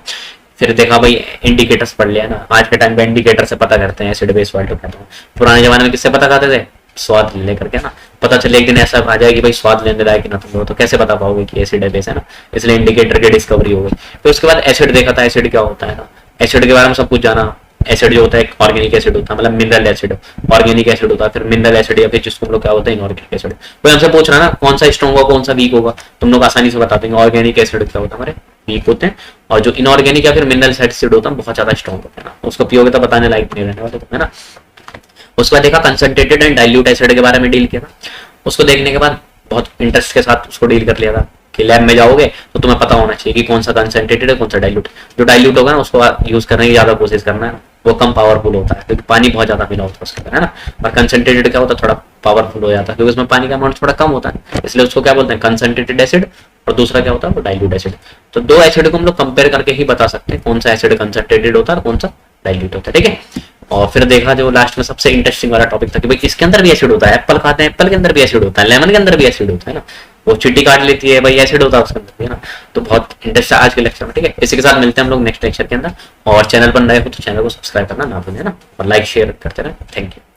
फिर देखा भाई इंडिकेटर्स पढ़ लिया ना, आज के टाइम पे इंडिकेटर से पता करते हैं एसिड बेस सॉल्ट कहते हैं। पुराने जमाने में किससे पता करते थे, स्वाद लेकर के ना, पता चले एक दिन ऐसा आ जाए कि भाई स्वाद लेने लायक ना तुम लोग, तो कैसे पता पाओगे कि एसिड है बेस है ना, इसलिए इंडिकेटर की डिस्कवरी हो गई। फिर उसके बाद एसिड देखा था, एसिड क्या होता है ना, एसिड के बारे में सब कुछ जाना। एसिड जो होता है एक ऑर्गेनिक एसिड होता है, मतलब मिनरल एसिड, ऑर्गेनिक एसिड होता है, फिर मिनरल एसिड या फिर जिसको हम लोग क्या होता है इनऑर्गेनिक एसिड। कोई हमसे पूछ रहा है ना कौन सा स्ट्रॉन्ग होगा कौन सा वीक होगा, तुम लोग आसानी से बता देंगे ऑर्गेनिक एसिड क्या होता है हमारे वीक होते हैं, और जो इनऑर्गेनिक या फिर मिनरल एसिड होता है बहुत ज्यादा स्ट्रॉन्ग होता है ना, उसको उपयोगिता बताने लायक नहीं रहने वाले, है ना। उसके बाद देखा कंसंट्रेटेड एंड डाइल्यूट एसिड के बारे में डील किया था। उसको देखने के बाद बहुत इंटरेस्ट के साथ उसको डील कर लिया था कि लैब में जाओगे तो तुम्हें पता होना चाहिए कि कौन सा कंसंट्रेटेड है कौन सा डाइल्यूट। जो डाइल्यूट होगा ना उसको यूज करने की ज्यादा कोशिश करना है, वो कम पावरफुल होता है क्योंकि पानी बहुत ज्यादा मिला होता है उसके अंदर, है ना। और कंसंट्रेटेड क्या होता है थोड़ा पावरफुल हो जाता है क्योंकि उसमें पानी का अमाउंट थोड़ा कम होता है, इसलिए उसको क्या बोलते हैं कंसंट्रेटेड एसिड, और दूसरा क्या होता है वो डाइल्यूट एसिड। तो दो एसिड को हम लोग कंपेयर करके ही बता सकते हैं कौन सा एसिड कंसंट्रेटेड होता है और कौन सा डाइल्यूट होता है, ठीक है। और फिर देखा जो लास्ट में सबसे इंटरेस्टिंग वाला टॉपिक था कि भाई इसके अंदर भी एसिड होता है, एप्पल खाते हैं एप्पल के अंदर भी एसिड होता है, लेमन के अंदर भी एसिड होता है ना, वो चिट्टी काट लेती है भाई एसिड होता है उसके अंदर भी, है ना। तो बहुत इंटरेस्ट आज के लेक्चर में, ठीक है। इसी के साथ मिलते हैं हम लोग नेक्स्ट लेक्चर के अंदर, और चैनल पर नए हो तो चैनल को सब्सक्राइब करना ना भूलें, ना, और लाइक शेयर करते रहे। Thank you.